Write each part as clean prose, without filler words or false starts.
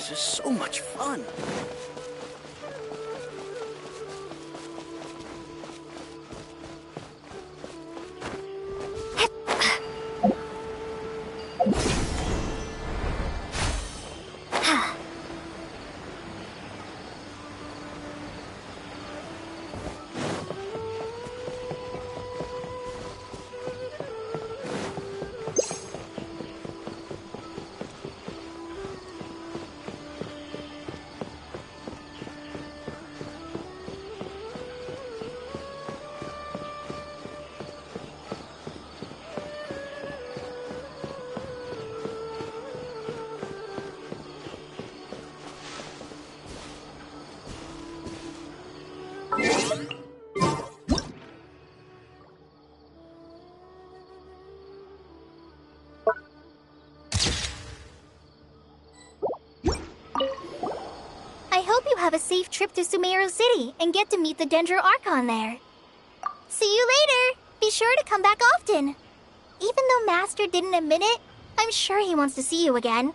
This is so much fun. I hope you have a safe trip to Sumeru City and get to meet the Dendro Archon there. See you later! Be sure to come back often. Even though Master didn't admit it, I'm sure he wants to see you again.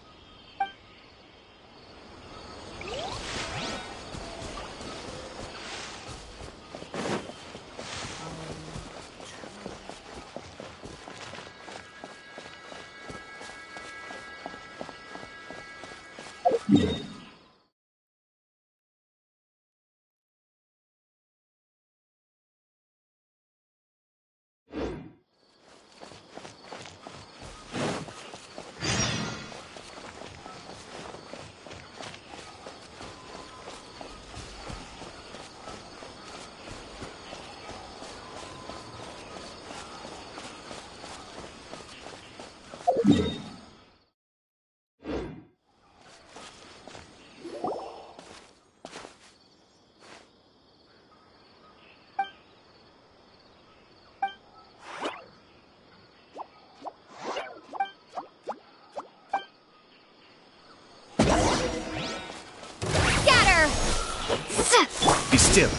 Be still.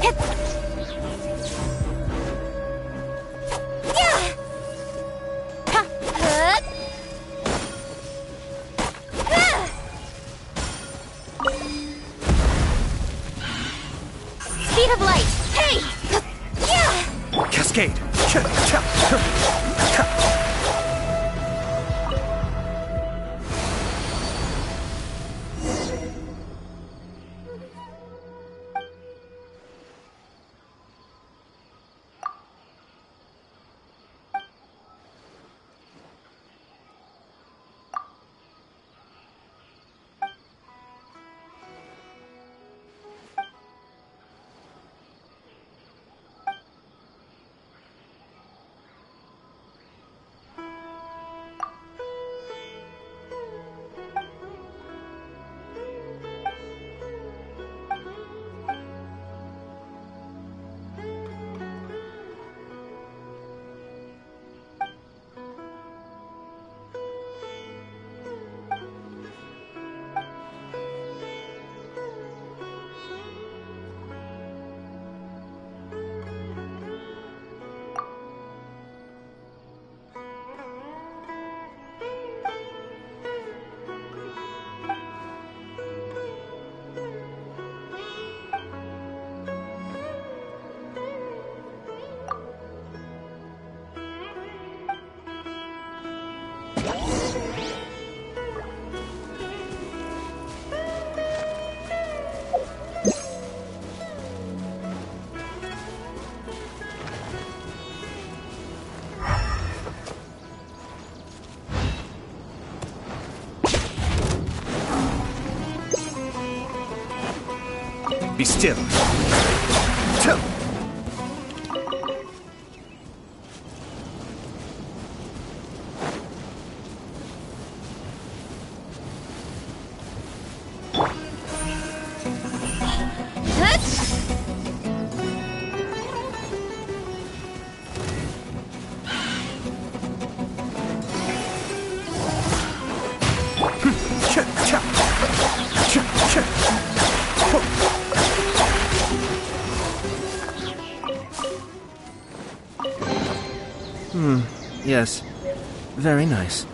Speed of light! Hey! Cascade. Be still. Yes. Very nice.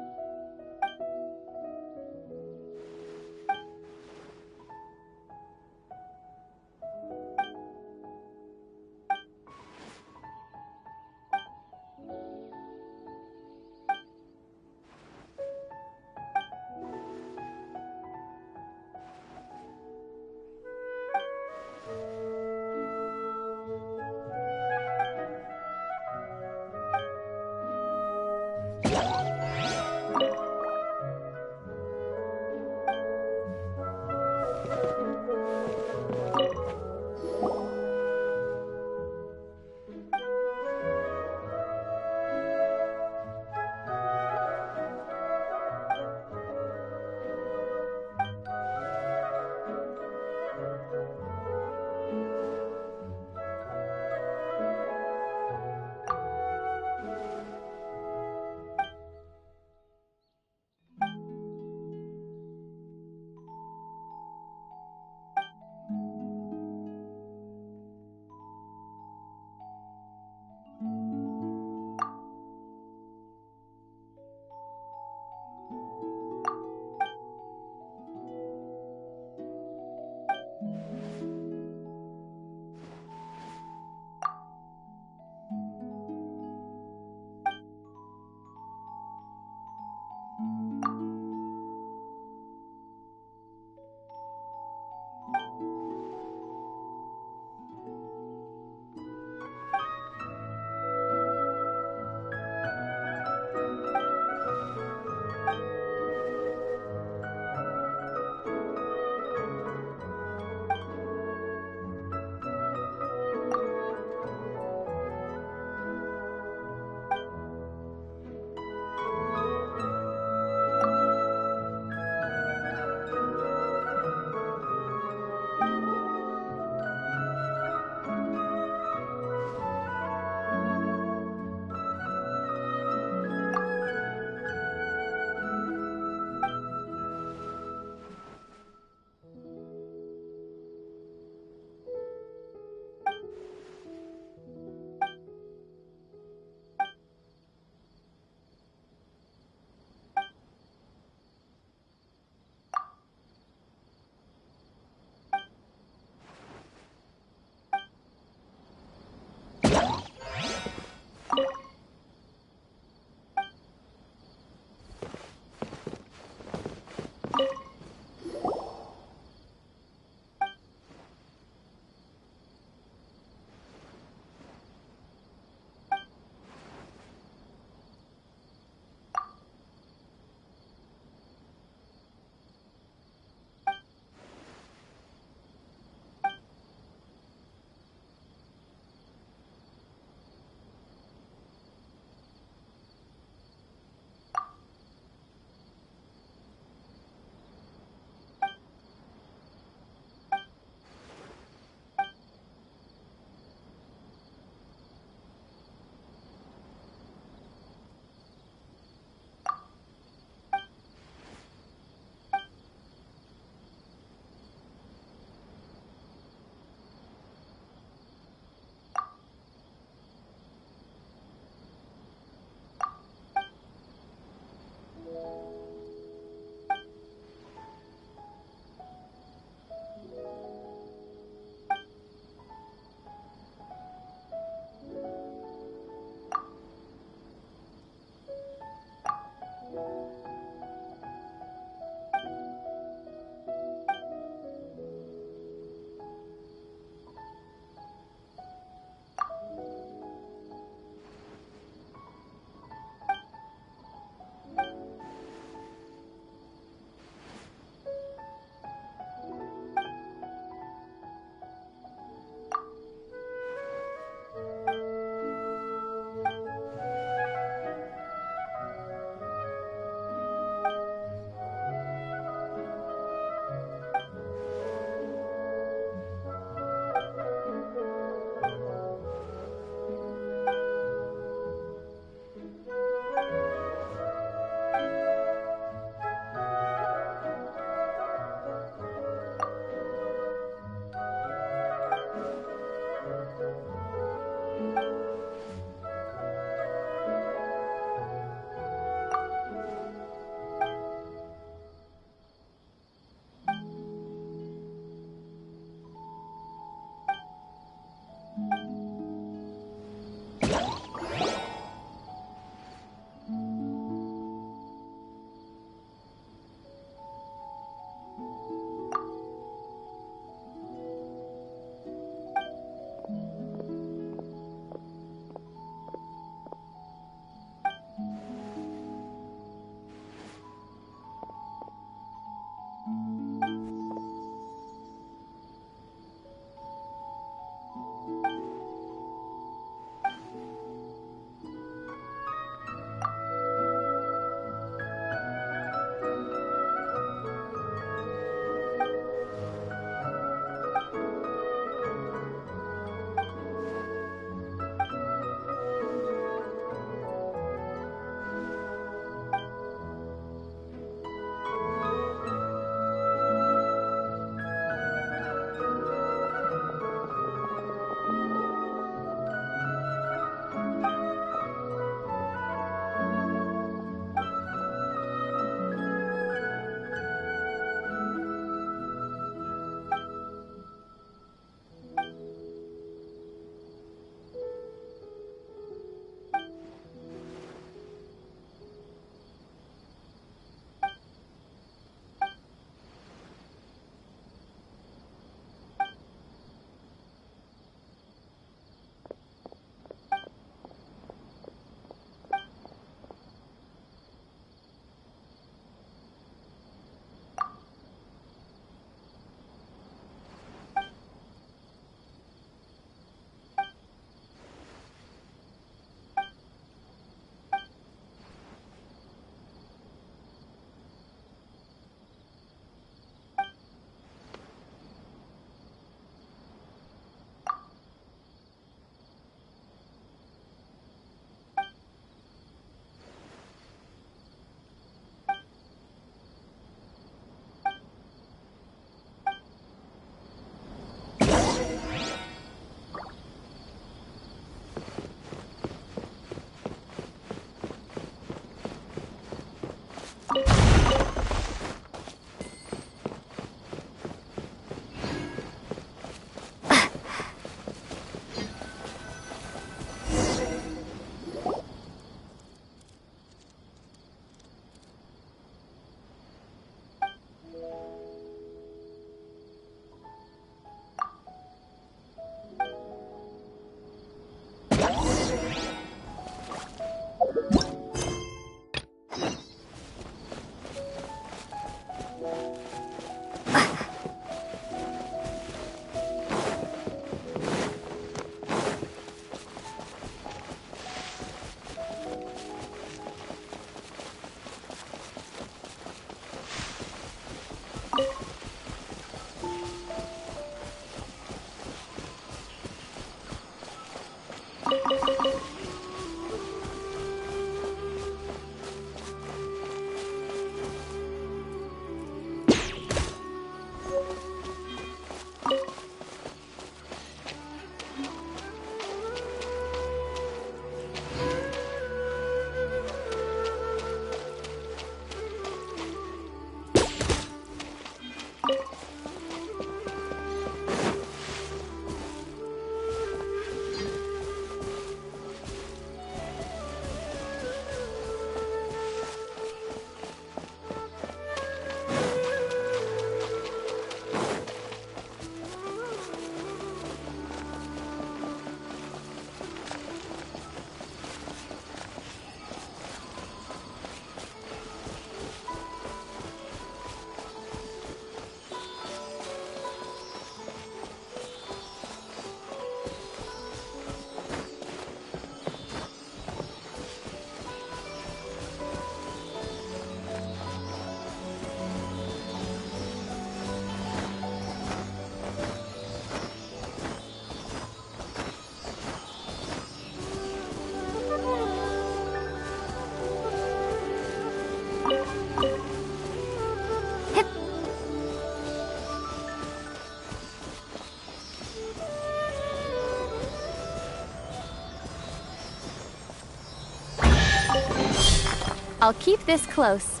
I'll keep this close.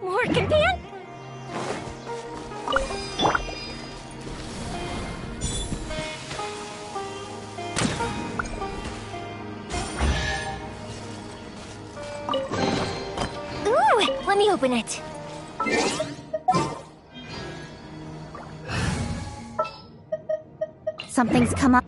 Morgan Pan? Ooh, let me open it. Something's come up.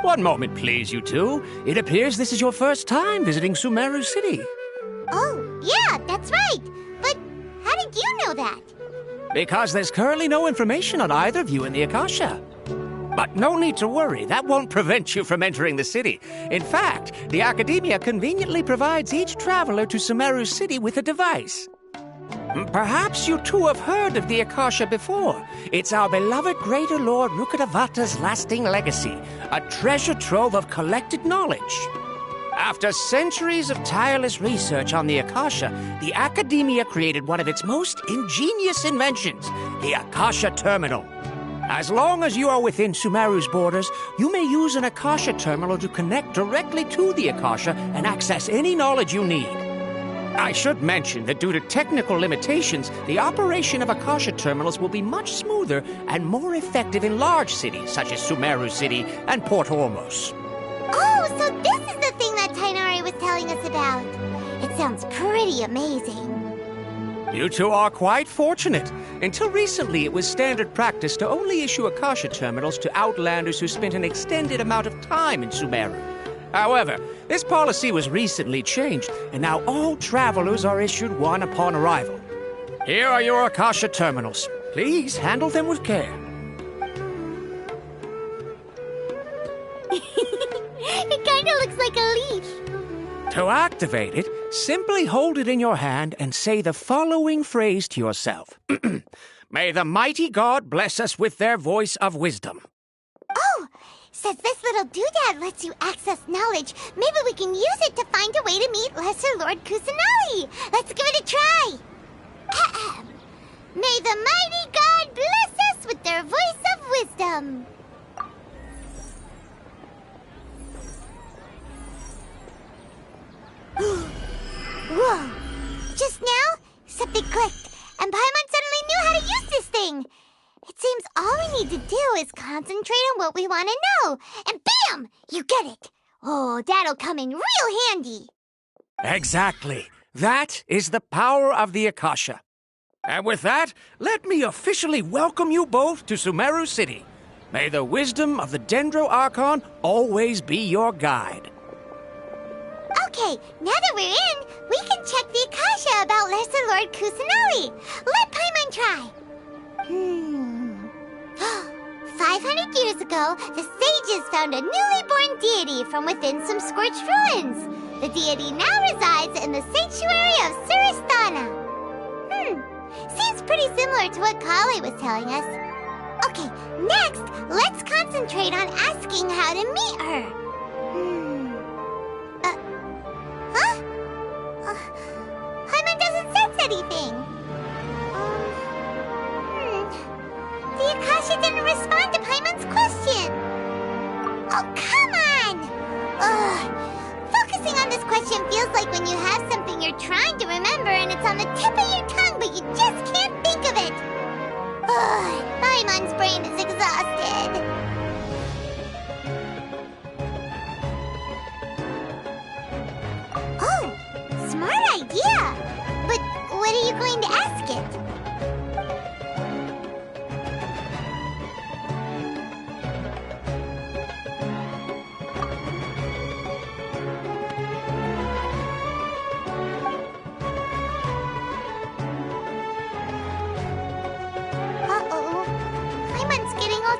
One moment, please, you two. It appears this is your first time visiting Sumeru City. Oh, yeah, that's right. But how did you know that? Because there's currently no information on either of you in the Akasha. But no need to worry, that won't prevent you from entering the city. In fact, the Academia conveniently provides each traveler to Sumeru City with a device. Perhaps you two have heard of the Akasha before. It's our beloved Greater Lord Rukkhadevata's lasting legacy, a treasure trove of collected knowledge. After centuries of tireless research on the Akasha, the Academia created one of its most ingenious inventions, the Akasha Terminal. As long as you are within Sumeru's borders, you may use an Akasha Terminal to connect directly to the Akasha and access any knowledge you need. I should mention that due to technical limitations, the operation of Akasha terminals will be much smoother and more effective in large cities such as Sumeru City and Port Ormos. Oh, so this is the thing that Tainari was telling us about. It sounds pretty amazing. You two are quite fortunate. Until recently, it was standard practice to only issue Akasha terminals to outlanders who spent an extended amount of time in Sumeru. However, this policy was recently changed, and now all travelers are issued one upon arrival. Here are your Akasha terminals. Please handle them with care. It kinda looks like a leash. To activate it, simply hold it in your hand and say the following phrase to yourself. May the mighty God bless us with their voice of wisdom. Oh, since this little doodad lets you access knowledge, maybe we can use it to find a way to meet Lesser Lord Kusanali. Let's give it a try. Ahem. May the mighty God bless us with their voice of wisdom. Whoa! Just now, something clicked, and Paimon suddenly knew how to use this thing. It seems all we need to do is concentrate on what we want to know, and bam! You get it. Oh, that'll come in real handy. Exactly. That is the power of the Akasha. And with that, let me officially welcome you both to Sumeru City. May the wisdom of the Dendro Archon always be your guide. Okay, now that we're in, we can check the Akasha about Lesser Lord Kusanali. Let Paimon try. 500 years ago, the sages found a newly born deity from within some scorched ruins. The deity now resides in the sanctuary of Suristana. Seems pretty similar to what Kali was telling us. Okay, next, let's concentrate on asking how to meet her. Paimon doesn't sense anything. The Akasha didn't respond to Paimon's question. Oh, come on! Focusing on this question feels like when you have something you're trying to remember and it's on the tip of your tongue, but you just can't think of it. Paimon's brain is exhausted. Oh, smart idea! But what are you going to ask it?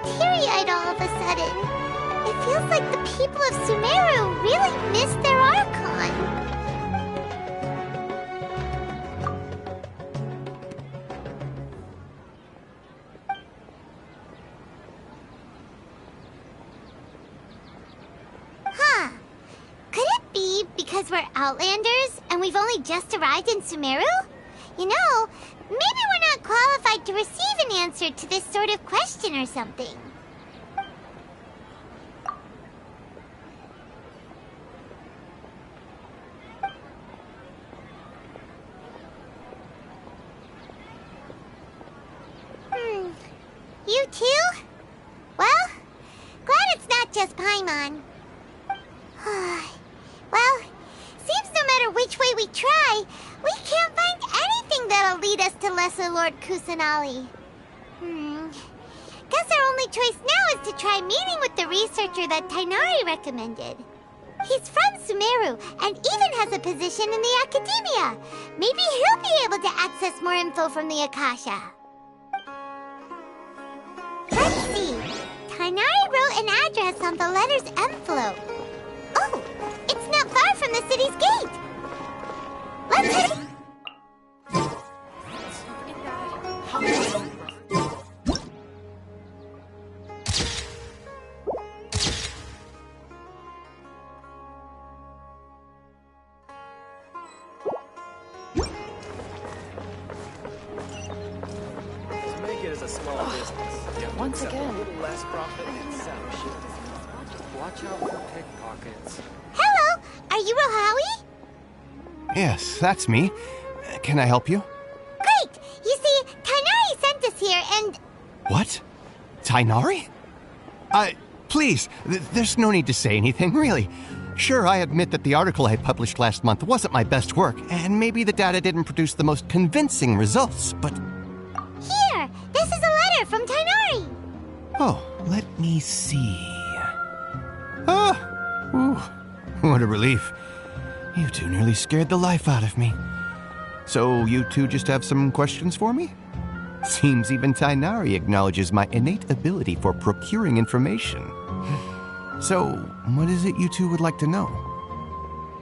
Teary-eyed all of a sudden. It feels like the people of Sumeru really missed their Archon. Could it be because we're Outlanders and we've only just arrived in Sumeru? You know, maybe we're not qualified to receive an answer to this sort of question or something. You too? Well, glad it's not just Paimon. Well, seems no matter which way we try, we can't find anything that'll lead us to Lesser Lord Kusanali. Guess our only only choice now is to try meeting with the researcher that Tainari recommended. He's from Sumeru and even has a position in the academia. Maybe he'll be able to access more info from the Akasha. Let's see. Tainari wrote an address on the letter's envelope. Oh, it's not far from the city's gate. Let's head... Once again. A little less profit and sell shit. Watch out for pickpockets. Hello, are you Rohawi? Yes, that's me. Can I help you? Great! You see, Tainari sent us here and... What? Tainari? Please, there's no need to say anything, really. Sure, I admit that the article I published last month wasn't my best work, and maybe the data didn't produce the most convincing results, but... Here! This is a letter from Tainari! Oh, let me see. Ooh, what a relief. You two nearly scared the life out of me. So you two just have some questions for me? Seems even Tainari acknowledges my innate ability for procuring information. So, what is it you two would like to know?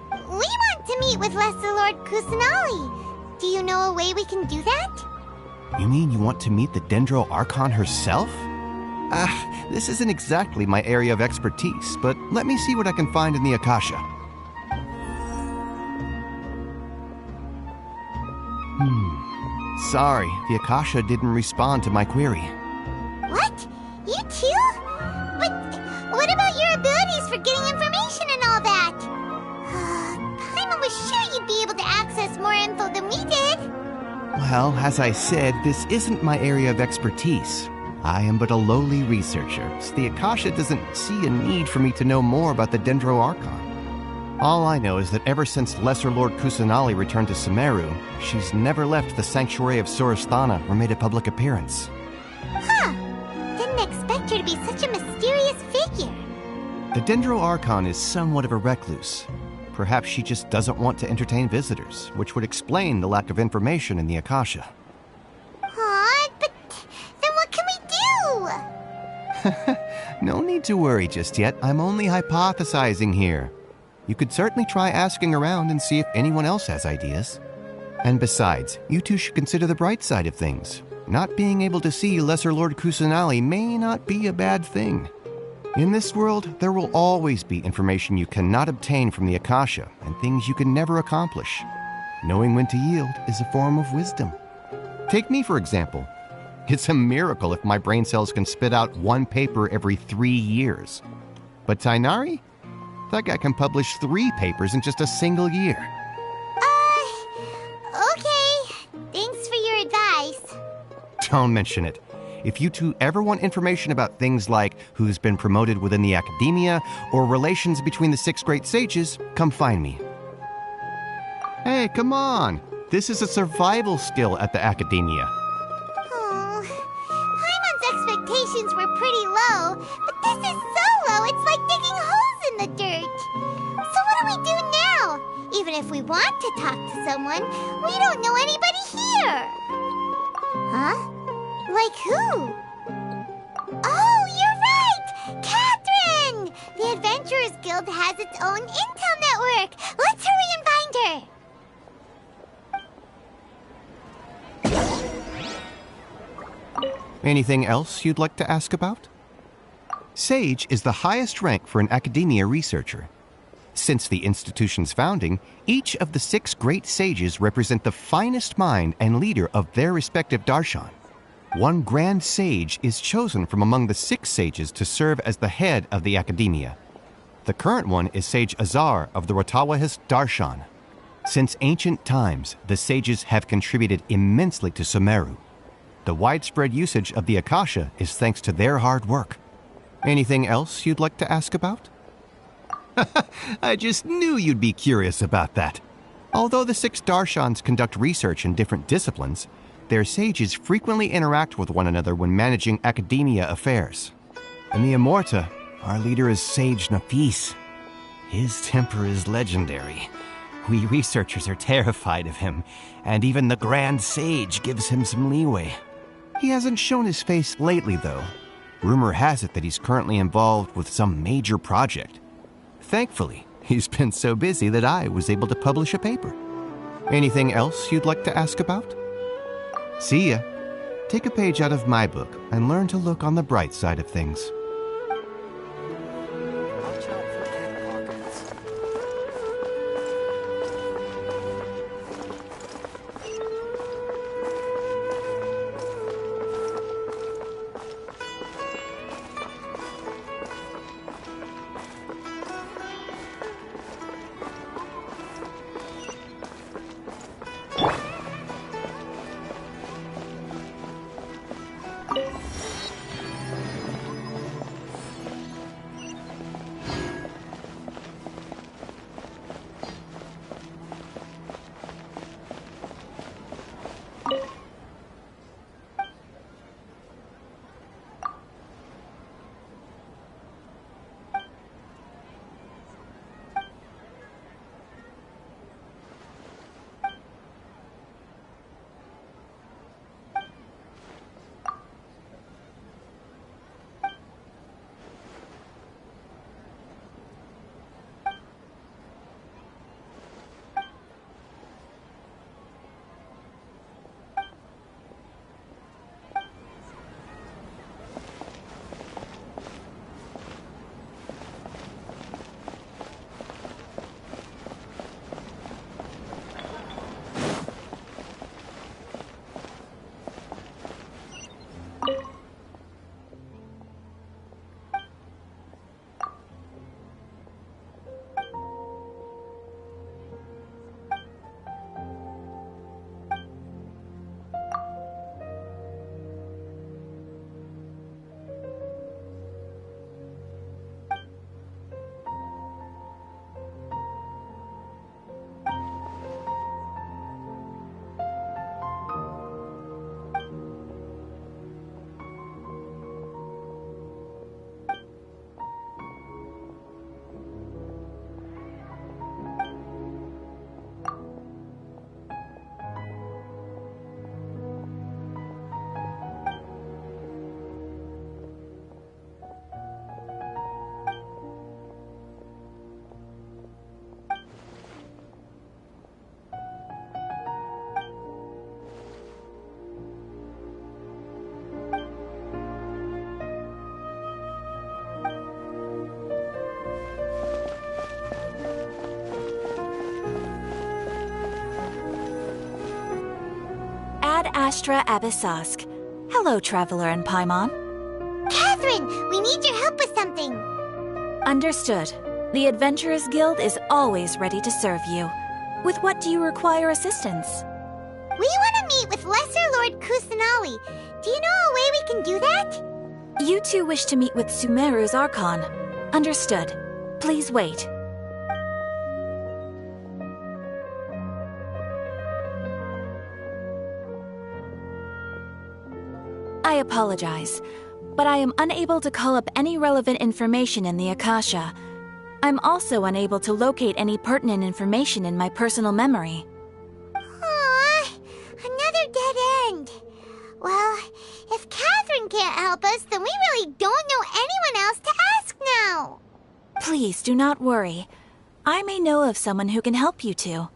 We want to meet with Lesser Lord Kusanali. Do you know a way we can do that? You mean you want to meet the Dendro Archon herself? This isn't exactly my area of expertise, but let me see what I can find in the Akasha. Sorry, the Akasha didn't respond to my query. What? You too? But what about your abilities for getting information and all that? Paimon was sure you'd be able to access more info than we did. Well, as I said, this isn't my area of expertise. I am but a lowly researcher, so the Akasha doesn't see a need for me to know more about the Dendro Archon. All I know is that ever since Lesser Lord Kusanali returned to Sumeru, she's never left the Sanctuary of Sorasthana or made a public appearance. Huh. Didn't expect her to be such a mysterious figure. The Dendro Archon is somewhat of a recluse. Perhaps she just doesn't want to entertain visitors, which would explain the lack of information in the Akasha. Aw, but then what can we do? No need to worry just yet. I'm only hypothesizing here. You could certainly try asking around and see if anyone else has ideas. And besides, you two should consider the bright side of things. Not being able to see Lesser Lord Kusanali may not be a bad thing. In this world, there will always be information you cannot obtain from the Akasha and things you can never accomplish. Knowing when to yield is a form of wisdom. Take me, for example. It's a miracle if my brain cells can spit out one paper every 3 years. But Tainari? That guy can publish 3 papers in just a single year. Okay. Thanks for your advice. Don't mention it. If you two ever want information about things like who's been promoted within the academia or relations between the 6 great sages, come find me. Hey, come on. This is a survival skill at the academia. Oh, Paimon's expectations were pretty low, but this is so low it's like digging holes in the dirt. So what do we do now? Even if we want to talk to someone, we don't know anybody here. Huh? Like who? Oh, you're right! Catherine! The Adventurers Guild has its own intel network. Let's hurry and find her. Anything else you'd like to ask about? Sage is the highest rank for an academia researcher. Since the institution's founding, each of the 6 great sages represent the finest mind and leader of their respective darshan. One grand sage is chosen from among the 6 sages to serve as the head of the academia. The current one is Sage Azar of the Rotawahist darshan. Since ancient times, the sages have contributed immensely to Sumeru. The widespread usage of the Akasha is thanks to their hard work. Anything else you'd like to ask about? I just knew you'd be curious about that. Although the 6 darshans conduct research in different disciplines, their sages frequently interact with one another when managing academia affairs. In the Immorta, our leader is Sage Nafis. His temper is legendary. We researchers are terrified of him, and even the Grand Sage gives him some leeway. He hasn't shown his face lately, though. Rumor has it that he's currently involved with some major project. Thankfully, he's been so busy that I was able to publish a paper. Anything else you'd like to ask about? See ya. Take a page out of my book and learn to look on the bright side of things. Watch out for pickpockets. Ad Astra Abyssosk. Hello, Traveler and Paimon. Catherine, we need your help with something. Understood. The Adventurers Guild is always ready to serve you. With what do you require assistance? We want to meet with Lesser Lord Kusanali. Do you know a way we can do that? You two wish to meet with Sumeru's Archon. Understood. Please wait. I apologize, but I am unable to call up any relevant information in the Akasha. I'm also unable to locate any pertinent information in my personal memory. Aww, another dead end. Well, if Catherine can't help us, then we really don't know anyone else to ask now. Please do not worry. I may know of someone who can help you two.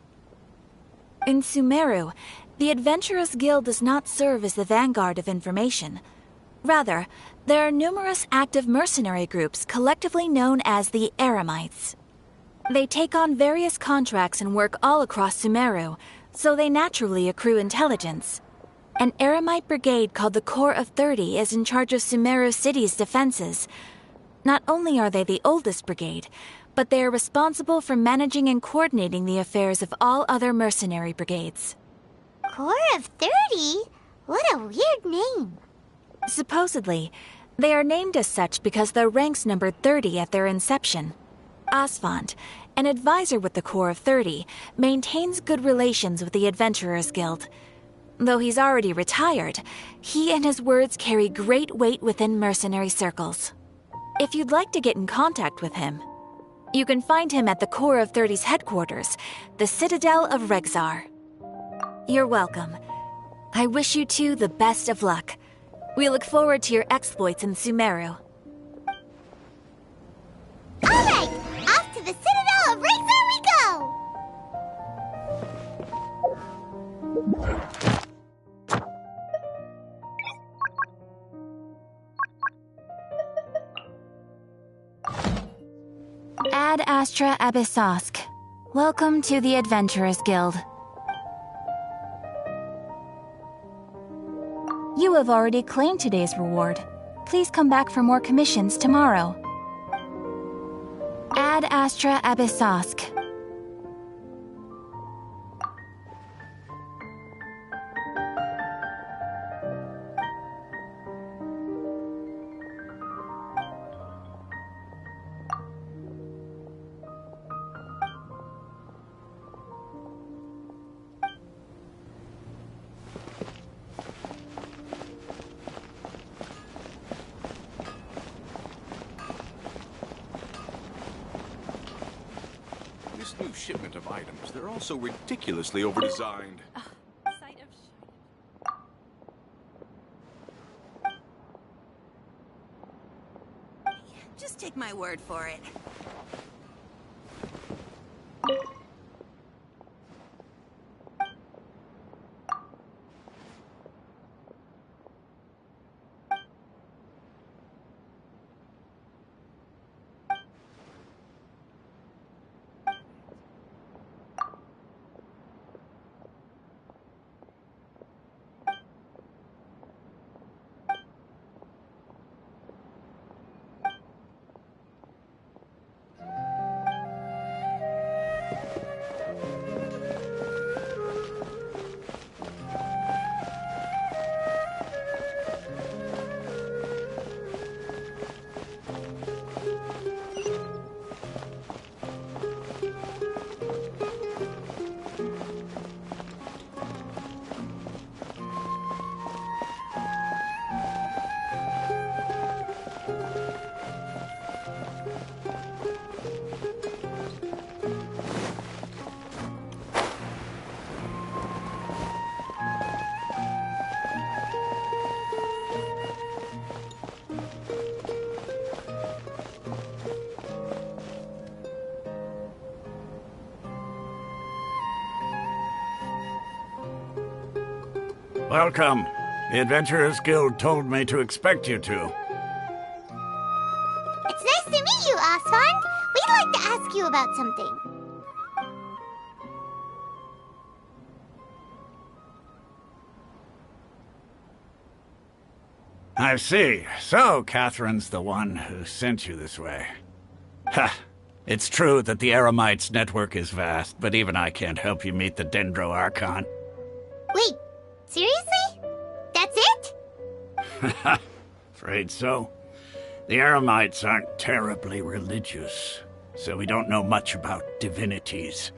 In Sumeru, the Adventurers Guild does not serve as the vanguard of information. Rather, there are numerous active mercenary groups collectively known as the Eremites. They take on various contracts and work all across Sumeru, so they naturally accrue intelligence. An Eremite brigade called the Corps of 30 is in charge of Sumeru City's defenses. Not only are they the oldest brigade, but they are responsible for managing and coordinating the affairs of all other mercenary brigades. Corps of 30? What a weird name. Supposedly, they are named as such because their ranks numbered 30 at their inception. Asfand, an advisor with the Corps of 30, maintains good relations with the Adventurers Guild. Though he's already retired, he and his words carry great weight within mercenary circles. If you'd like to get in contact with him, you can find him at the Corps of 30's headquarters, the Citadel of Rexar. You're welcome. I wish you two the best of luck. We look forward to your exploits in Sumeru. Alright, off to the Citadel of Rexar we go! Ad Astra Abyssosk. Welcome to the Adventurers Guild. You have already claimed today's reward. Please come back for more commissions tomorrow. Ad Astra Abyssosk. This new shipment of items, they're all so ridiculously overdesigned. Just take my word for it. Welcome. The Adventurers Guild told me to expect you two. It's nice to meet you, Osfand. We'd like to ask you about something. I see. So, Catherine's the one who sent you this way. Ha! It's true that the Eremites' network is vast, but even I can't help you meet the Dendro Archon. Wait, seriously? That's it? Afraid so. The Eremites aren't terribly religious, so we don't know much about divinities.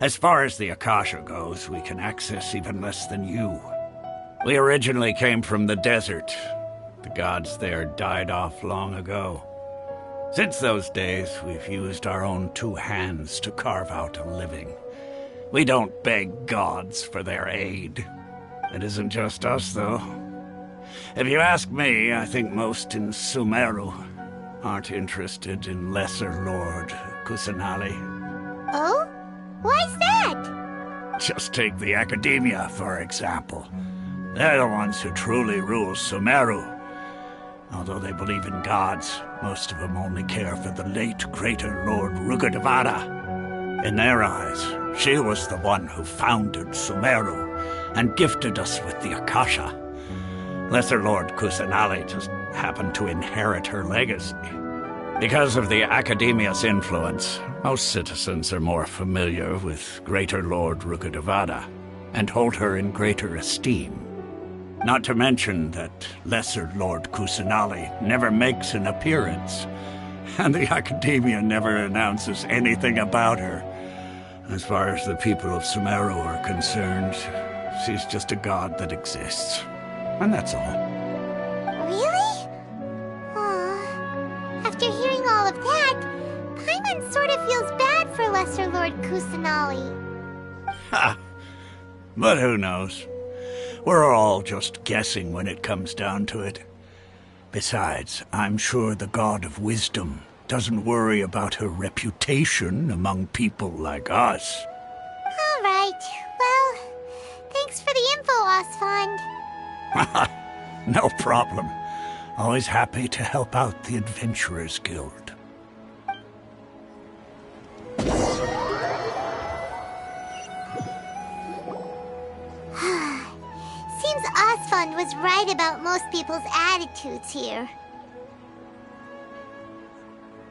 As far as the Akasha goes, we can access even less than you. We originally came from the desert. The gods there died off long ago. Since those days, we've used our own two hands to carve out a living. We don't beg gods for their aid. It isn't just us, though. If you ask me, I think most in Sumeru aren't interested in Lesser Lord Kusanali. Oh? Why's that? Just take the Academia, for example. They're the ones who truly rule Sumeru. Although they believe in gods, most of them only care for the late Greater Lord Rukkhadevata. In their eyes, she was the one who founded Sumeru and gifted us with the Akasha. Lesser Lord Kusanali just happened to inherit her legacy. Because of the Academia's influence, most citizens are more familiar with Greater Lord Rukkhadevata and hold her in greater esteem. Not to mention that Lesser Lord Kusanali never makes an appearance, and the Academia never announces anything about her. As far as the people of Sumeru are concerned, she's just a god that exists. And that's all. Really? Aw. After hearing all of that, Paimon sort of feels bad for Lesser Lord Kusanali. Ha! But who knows? We're all just guessing when it comes down to it. Besides, I'm sure the God of Wisdom doesn't worry about her reputation among people like us. All right. Well, thanks for the info, Osfond. No problem. Always happy to help out the Adventurers Guild. Seems Osfond was right about most people's attitudes here.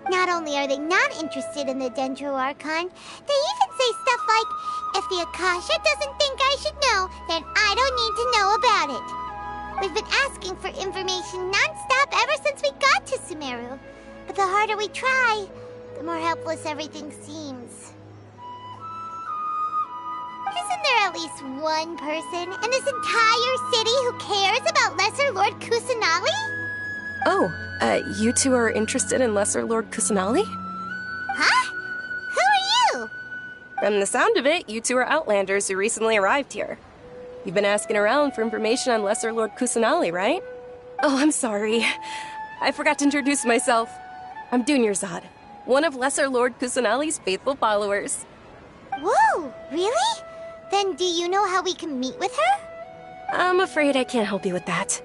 Not only are they not interested in the Dendro Archon, they even say stuff like, if the Akasha doesn't think I should know, then I don't need to know about it. We've been asking for information non-stop ever since we got to Sumeru. But the harder we try, the more helpless everything seems. Isn't there at least one person in this entire city who cares about Lesser Lord Kusanali? Oh, you two are interested in Lesser Lord Kusanali? Huh? Who are you? From the sound of it, you two are Outlanders who recently arrived here. You've been asking around for information on Lesser Lord Kusanali, right? Oh, I'm sorry. I forgot to introduce myself. I'm Dunyarzad, one of Lesser Lord Kusanali's faithful followers. Whoa, really? Then do you know how we can meet with her? I'm afraid I can't help you with that.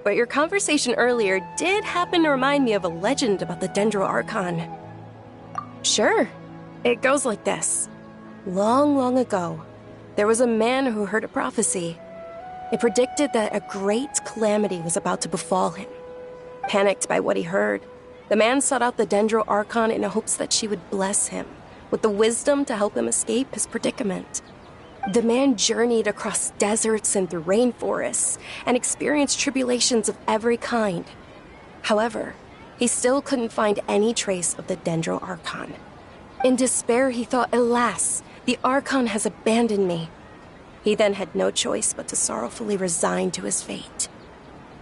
But your conversation earlier did happen to remind me of a legend about the Dendro Archon. Sure. It goes like this. Long, long ago, there was a man who heard a prophecy. It predicted that a great calamity was about to befall him. Panicked by what he heard, the man sought out the Dendro Archon in hopes that she would bless him with the wisdom to help him escape his predicament. The man journeyed across deserts and through rainforests and experienced tribulations of every kind. However, he still couldn't find any trace of the Dendro Archon. In despair, he thought, alas, the Archon has abandoned me. He then had no choice but to sorrowfully resign to his fate.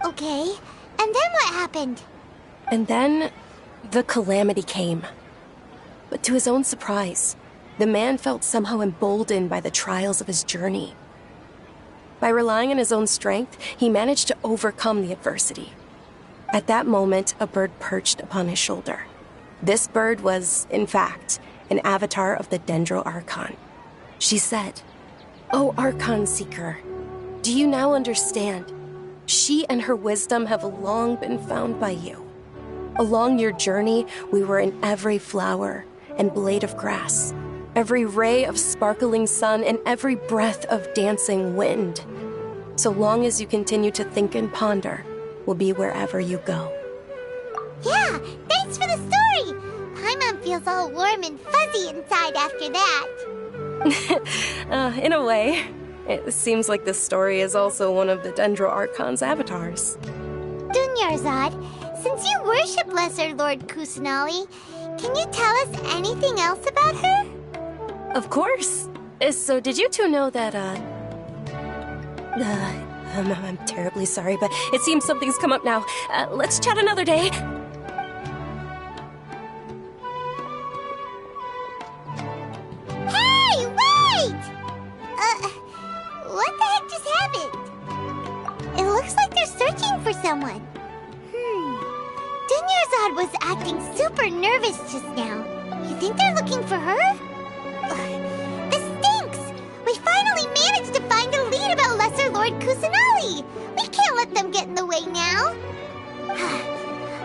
Okay, and then what happened? And then, the calamity came. But to his own surprise, the man felt somehow emboldened by the trials of his journey. By relying on his own strength, he managed to overcome the adversity. At that moment, a bird perched upon his shoulder. This bird was, in fact, an avatar of the Dendro Archon. She said, "O Archon Seeker, do you now understand? She and her wisdom have long been found by you. Along your journey, we were in every flower and blade of grass, every ray of sparkling sun, and every breath of dancing wind. So long as you continue to think and ponder, we'll be wherever you go." Yeah, thanks for the story! Paimon feels all warm and fuzzy inside after that. In a way. It seems like this story is also one of the Dendro Archon's avatars. Dunyarzad, since you worship Lesser Lord Kusanali, can you tell us anything else about her? Of course. So did you two know that, I'm terribly sorry, but it seems something's come up now. Let's chat another day. Hey, wait! What the heck just happened? It looks like they're searching for someone. Dunyarzad was acting super nervous just now. You think they're looking for her? This stinks! We finally managed to find a lead about Lesser Lord Kusanali! We can't let them get in the way now!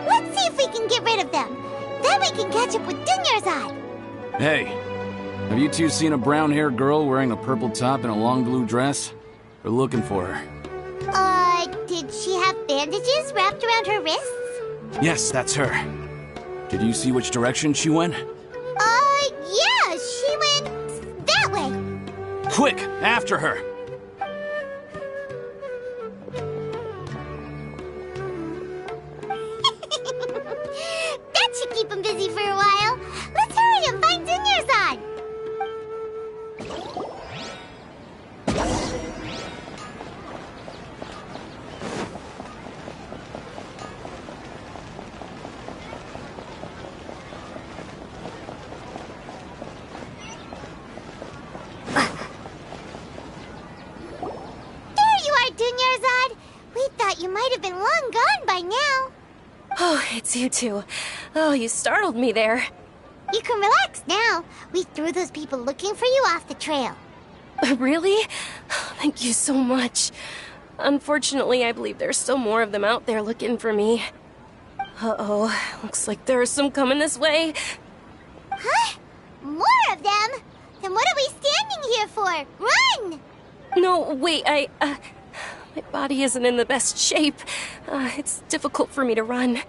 Let's see if we can get rid of them. Then we can catch up with Dunyarzad! Hey, have you two seen a brown-haired girl wearing a purple top and a long blue dress? We're looking for her. Did she have bandages wrapped around her wrists? Yes, that's her. Did you see which direction she went? Yeah, she went that way. Quick, after her! That should keep him busy for a while. Let's hurry and find Dunyarzad. You might have been long gone by now. Oh, it's you two. Oh, you startled me there. You can relax now. We threw those people looking for you off the trail. Really? Thank you so much. Unfortunately, I believe there's still more of them out there looking for me. Uh-oh, looks like there are some coming this way. Huh? More of them? Then what are we standing here for? Run! No, wait, my body isn't in the best shape. It's difficult for me to run.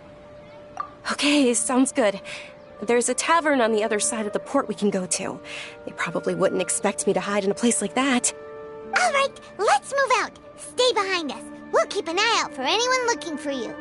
Okay, sounds good. There's a tavern on the other side of the port we can go to. They probably wouldn't expect me to hide in a place like that. All right, let's move out. Stay behind us. We'll keep an eye out for anyone looking for you.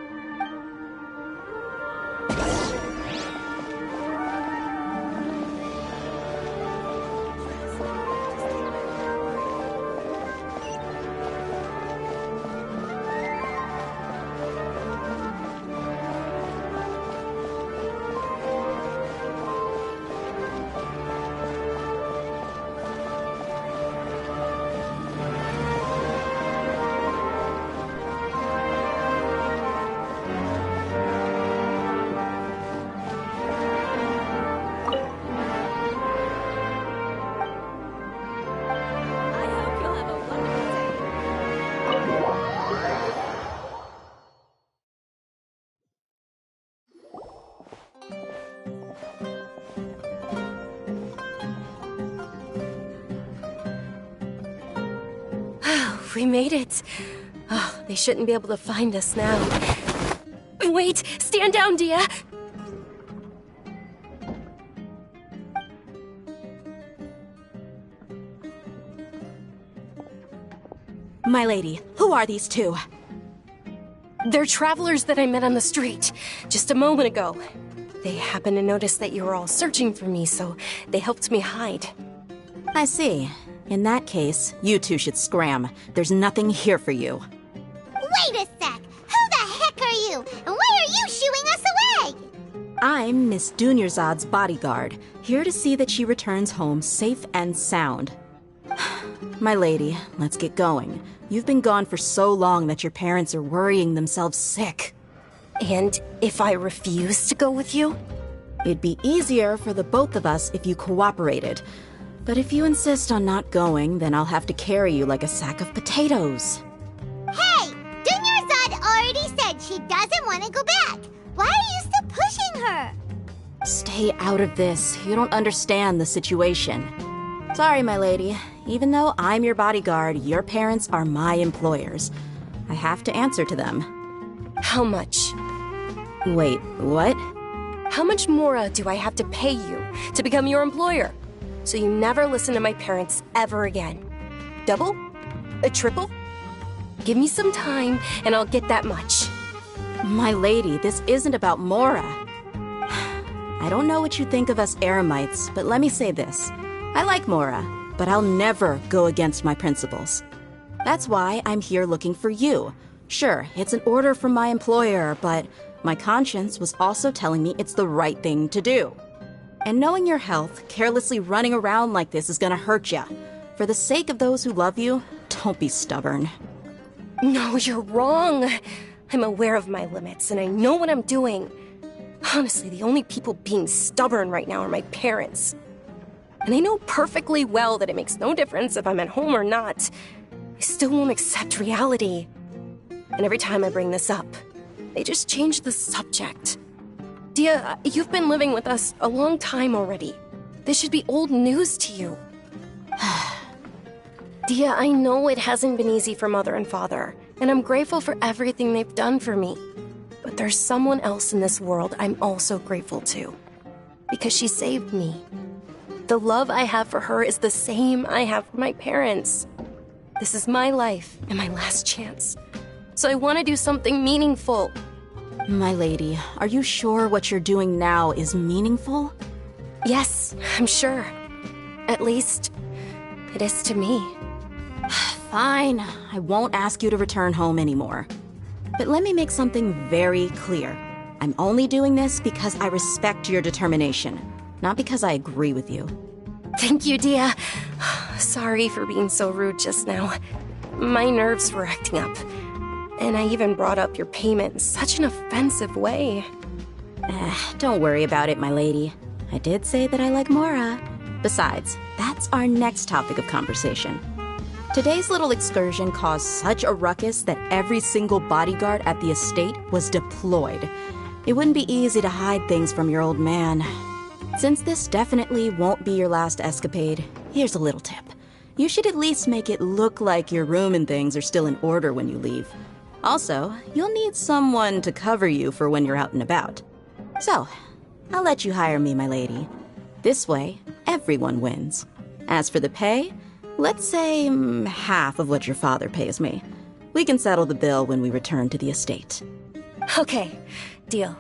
We made it. Oh, they shouldn't be able to find us now. Wait! Stand down, Dia! My lady, who are these two? They're travelers that I met on the street just a moment ago. They happened to notice that you were all searching for me, so they helped me hide. I see. In that case, you two should scram. There's nothing here for you. Wait a sec! Who the heck are you? And why are you shooing us away? I'm Miss Dunyarzad's bodyguard, here to see that she returns home safe and sound. My lady, let's get going. You've been gone for so long that your parents are worrying themselves sick. And if I refuse to go with you? It'd be easier for the both of us if you cooperated. But if you insist on not going, then I'll have to carry you like a sack of potatoes. Hey! Dunyarzad already said she doesn't want to go back. Why are you still pushing her? Stay out of this. You don't understand the situation. Sorry, my lady. Even though I'm your bodyguard, your parents are my employers. I have to answer to them. How much? Wait, what? How much more do I have to pay you to become your employer? So you never listen to my parents ever again. Double? A triple? Give me some time and I'll get that much. My lady, this isn't about Mora. I don't know what you think of us Eremites, but let me say this. I like Mora, but I'll never go against my principles. That's why I'm here looking for you. Sure, it's an order from my employer, but my conscience was also telling me it's the right thing to do. And knowing your health, carelessly running around like this is gonna hurt ya. For the sake of those who love you, don't be stubborn. No, you're wrong. I'm aware of my limits, and I know what I'm doing. Honestly, the only people being stubborn right now are my parents. And I know perfectly well that it makes no difference if I'm at home or not. I still won't accept reality. And every time I bring this up, they just change the subject. Dia, you've been living with us a long time already. This should be old news to you. Dia, I know it hasn't been easy for Mother and Father, and I'm grateful for everything they've done for me. But there's someone else in this world I'm also grateful to. Because she saved me. The love I have for her is the same I have for my parents. This is my life and my last chance. So I want to do something meaningful. My lady, are you sure what you're doing now is meaningful? Yes, I'm sure. At least, it is to me. Fine, I won't ask you to return home anymore. But let me make something very clear. I'm only doing this because I respect your determination, not because I agree with you. Thank you, Dia. Sorry for being so rude just now. My nerves were acting up. And I even brought up your payment in such an offensive way. Don't worry about it, my lady. I did say that I like Mora. Besides, that's our next topic of conversation. Today's little excursion caused such a ruckus that every single bodyguard at the estate was deployed. It wouldn't be easy to hide things from your old man. Since this definitely won't be your last escapade, here's a little tip. You should at least make it look like your room and things are still in order when you leave. Also, you'll need someone to cover you for when you're out and about. So, I'll let you hire me, my lady. This way, everyone wins. As for the pay, let's say half of what your father pays me. We can settle the bill when we return to the estate. Okay, deal.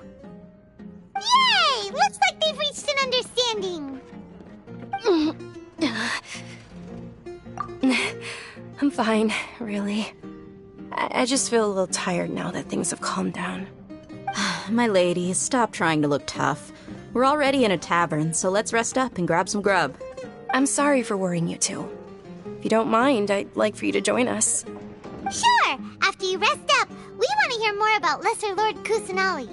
Yay! Looks like they've reached an understanding. I'm fine, really. I just feel a little tired now that things have calmed down. My lady, stop trying to look tough. We're already in a tavern, so let's rest up and grab some grub. I'm sorry for worrying you two. If you don't mind, I'd like for you to join us. Sure! After you rest up, we want to hear more about Lesser Lord Kusanali.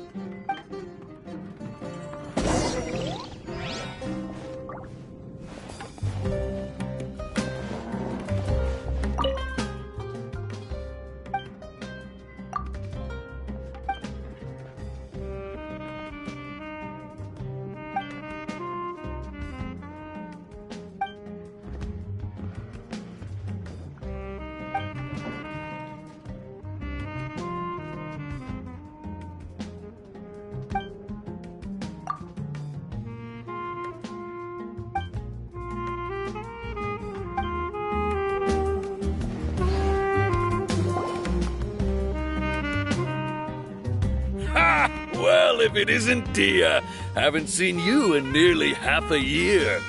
Well, if it isn't Dia, haven't seen you in nearly half a year.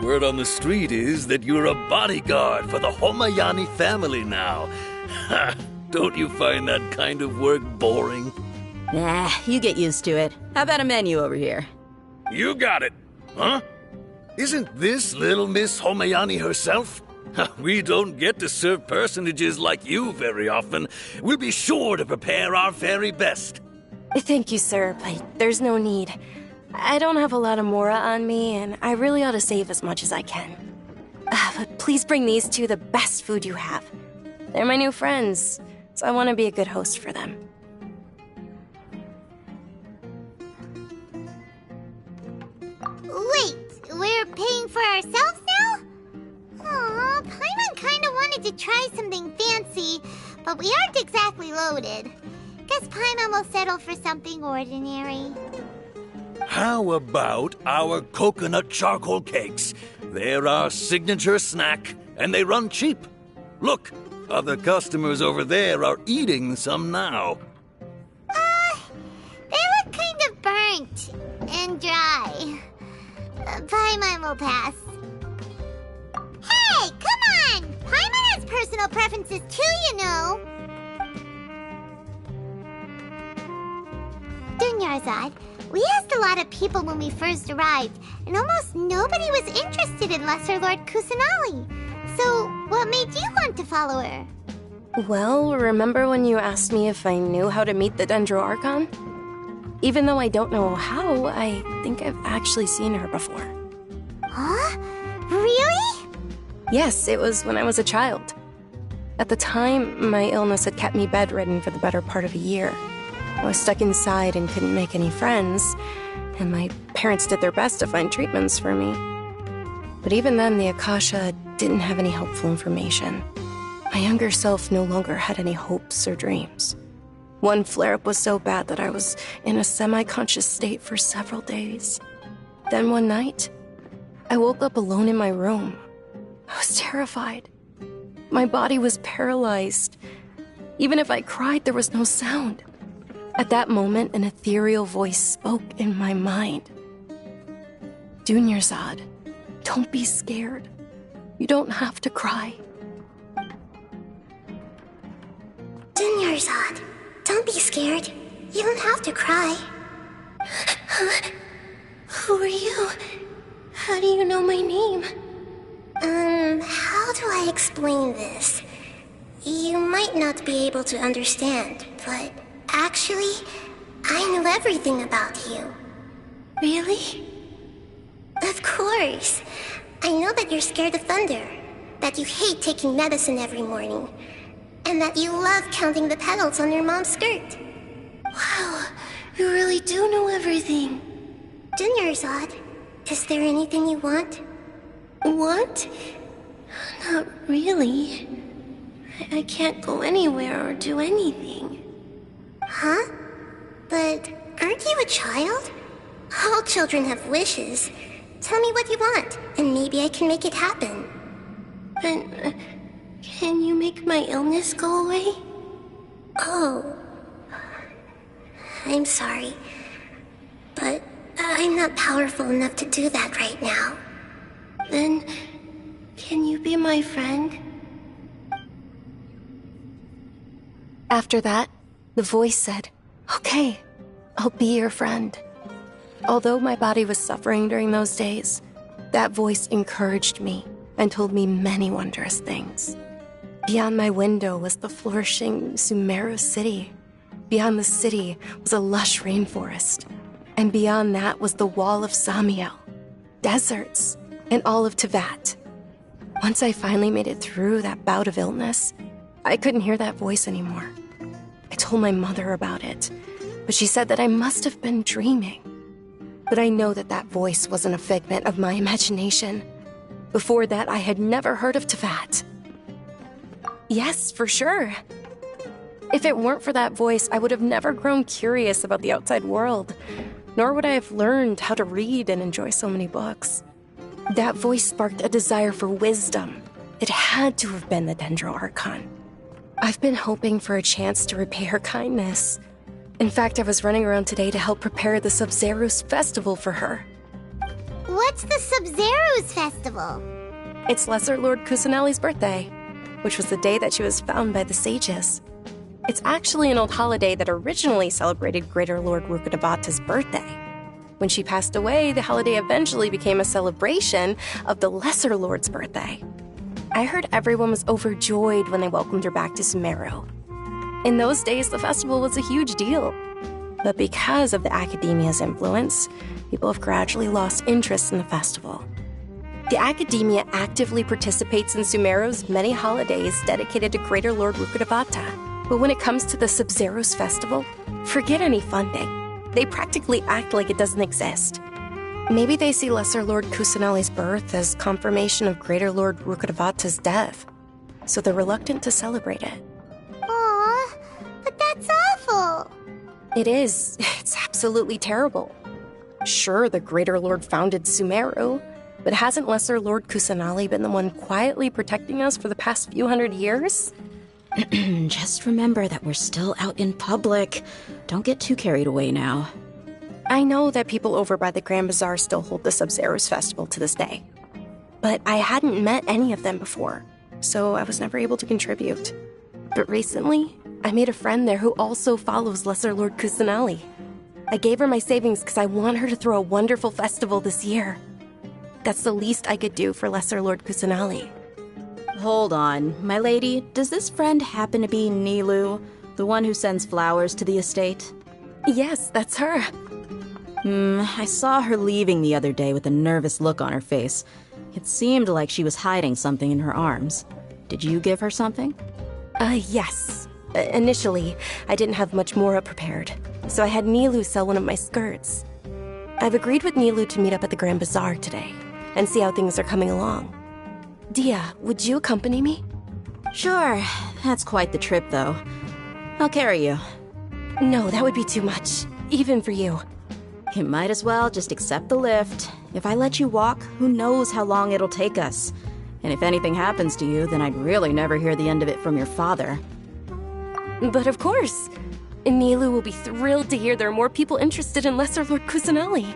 Word on the street is that you're a bodyguard for the Homayani family now. Ha! Don't you find that kind of work boring? Nah, you get used to it. How about a menu over here? You got it, huh? Isn't this little Miss Homayani herself? We don't get to serve personages like you very often. We'll be sure to prepare our very best. Thank you, sir, but there's no need. I don't have a lot of Mora on me, and I really ought to save as much as I can. But please bring these two the best food you have. They're my new friends, so I want to be a good host for them. Wait, we're paying for ourselves now? Aw, Paimon kinda wanted to try something fancy, but we aren't exactly loaded. Guess Paimon will settle for something ordinary. How about our coconut charcoal cakes? They're our signature snack, and they run cheap. Look, other customers over there are eating some now. They look kind of burnt and dry. Paimon will pass. Hey, come on! Paimon has personal preferences too, you know. Dunyarzad, we asked a lot of people when we first arrived, and almost nobody was interested in Lesser Lord Kusanali. So, what made you want to follow her? Well, remember when you asked me if I knew how to meet the Dendro Archon? Even though I don't know how, I think I've actually seen her before. Huh? Really? Yes, it was when I was a child. At the time, my illness had kept me bedridden for the better part of a year. I was stuck inside and couldn't make any friends, and my parents did their best to find treatments for me. But even then, the Akasha didn't have any helpful information. My younger self no longer had any hopes or dreams. One flare-up was so bad that I was in a semi-conscious state for several days. Then one night, I woke up alone in my room. I was terrified. My body was paralyzed. Even if I cried, there was no sound. At that moment, an ethereal voice spoke in my mind. Dunyarzad, don't be scared. You don't have to cry. Dinnersod, don't be scared. You don't have to cry. Who are you? How do you know my name? How do I explain this? You might not be able to understand, but actually, I know everything about you. Really? Of course. I know that you're scared of thunder, that you hate taking medicine every morning, and that you love counting the petals on your mom's skirt. Wow, you really do know everything. Dinnersod, is there anything you want? Want? Not really. I can't go anywhere or do anything. Huh? But aren't you a child? All children have wishes. Tell me what you want, and maybe I can make it happen. But, can you make my illness go away? Oh. I'm sorry. But I'm not powerful enough to do that right now. Then, can you be my friend? After that, the voice said, "Okay, I'll be your friend." Although my body was suffering during those days, that voice encouraged me and told me many wondrous things. Beyond my window was the flourishing Sumeru city. Beyond the city was a lush rainforest. And beyond that was the wall of Samiel, deserts, and all of Tevat. Once I finally made it through that bout of illness, I couldn't hear that voice anymore. I told my mother about it, but she said that I must have been dreaming. But I know that that voice wasn't a figment of my imagination. Before that, I had never heard of Tevat. Yes, for sure. If it weren't for that voice, I would have never grown curious about the outside world, nor would I have learned how to read and enjoy so many books. That voice sparked a desire for wisdom. It had to have been the Dendro Archon. I've been hoping for a chance to repay her kindness. In fact, I was running around today to help prepare the Sub-Zerus festival for her. What's the Sub-Zerus festival? It's Lesser Lord Kusanali's birthday, which was the day that she was found by the sages. It's actually an old holiday that originally celebrated Greater Lord Rukkhadevata's birthday. When she passed away, the holiday eventually became a celebration of the Lesser Lord's birthday. I heard everyone was overjoyed when they welcomed her back to Sumeru. In those days, the festival was a huge deal. But because of the Academia's influence, people have gradually lost interest in the festival. The Academia actively participates in Sumeru's many holidays dedicated to Greater Lord Rukkhadevata. But when it comes to the Sub-Zerus festival, forget any funding. They practically act like it doesn't exist. Maybe they see Lesser Lord Kusanali's birth as confirmation of Greater Lord Rukkhadevata's death, so they're reluctant to celebrate it. Aw, but that's awful. It is. It's absolutely terrible. Sure, the Greater Lord founded Sumeru, but hasn't Lesser Lord Kusanali been the one quietly protecting us for the past few hundred years? Just remember that we're still out in public. Don't get too carried away now. I know that people over by the Grand Bazaar still hold the Sub-Zerus festival to this day. But I hadn't met any of them before, so I was never able to contribute. But recently, I made a friend there who also follows Lesser Lord Kusanali. I gave her my savings because I want her to throw a wonderful festival this year. That's the least I could do for Lesser Lord Kusanali. Hold on, my lady. Does this friend happen to be Nilu, the one who sends flowers to the estate? Yes, that's her. I saw her leaving the other day with a nervous look on her face. It seemed like she was hiding something in her arms. Did you give her something? Yes. Initially, I didn't have much more prepared, so I had Nilu sell one of my skirts. I've agreed with Nilu to meet up at the Grand Bazaar today and see how things are coming along. Dia, would you accompany me? Sure. That's quite the trip, though. I'll carry you. No, that would be too much, even for you. You might as well just accept the lift. If I let you walk, who knows how long it'll take us. And if anything happens to you, then I'd really never hear the end of it from your father. But of course. Nilu will be thrilled to hear there are more people interested in Lesser Lord Kusanali.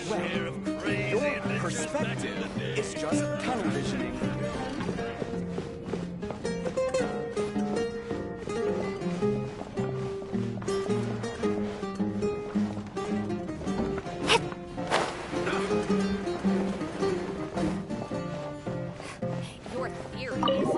share of crazy Your perspective is just tunnel visioning. Your theory is...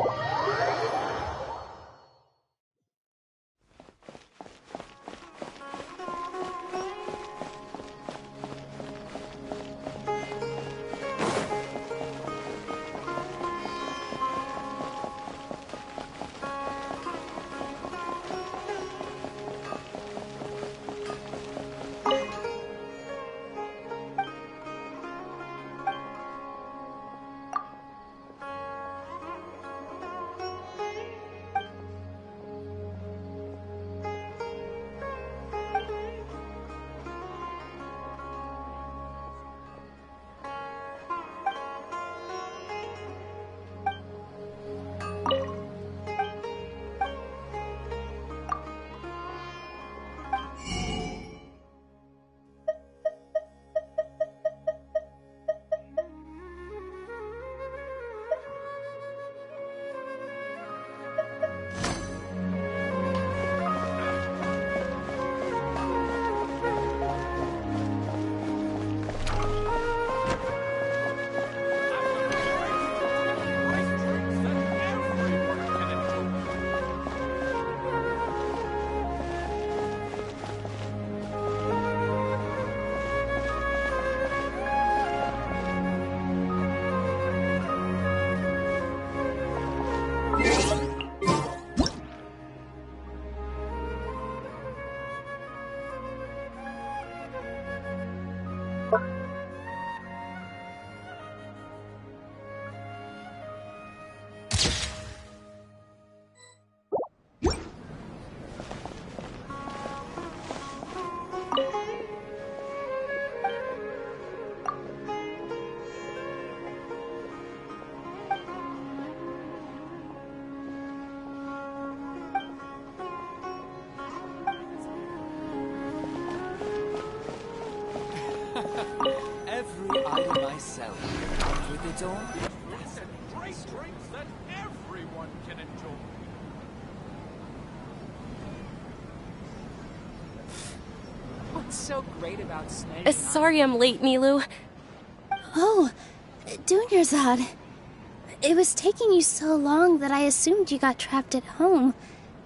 Every item I sell, with its own It's a great drink that everyone can enjoy. What's so great about Snake? Sorry I'm late, Nilu. Oh, Dunyarzad. It was taking you so long that I assumed you got trapped at home,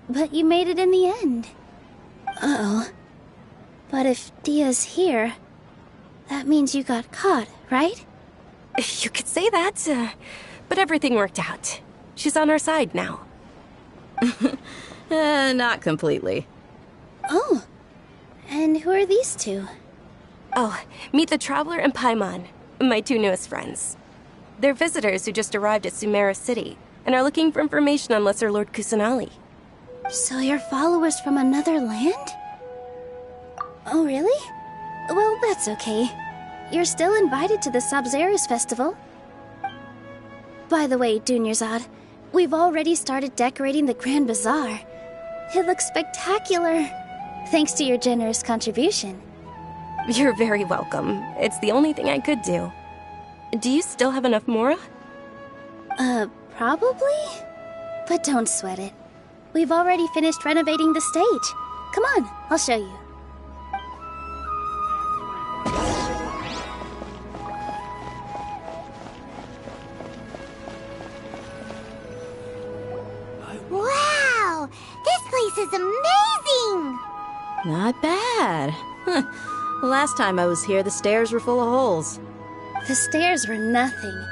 but you made it in the end. Uh-oh. But if Dia's here, that means you got caught, right? You could say that, but everything worked out. She's on our side now. Not completely. Oh, and who are these two? Oh, meet the Traveler and Paimon, my two newest friends. They're visitors who just arrived at Sumeru City and are looking for information on Lesser Lord Kusanali. So you're followers from another land? Oh, really? Well, that's okay. You're still invited to the Sabzeruz festival. By the way, Dunyarzad, we've already started decorating the Grand Bazaar. It looks spectacular, thanks to your generous contribution. You're very welcome. It's the only thing I could do. Do you still have enough Mora? Probably? But don't sweat it. We've already finished renovating the stage. Come on, I'll show you. Wow! This place is amazing! Not bad. Last time I was here, the stairs were full of holes. The stairs were nothing.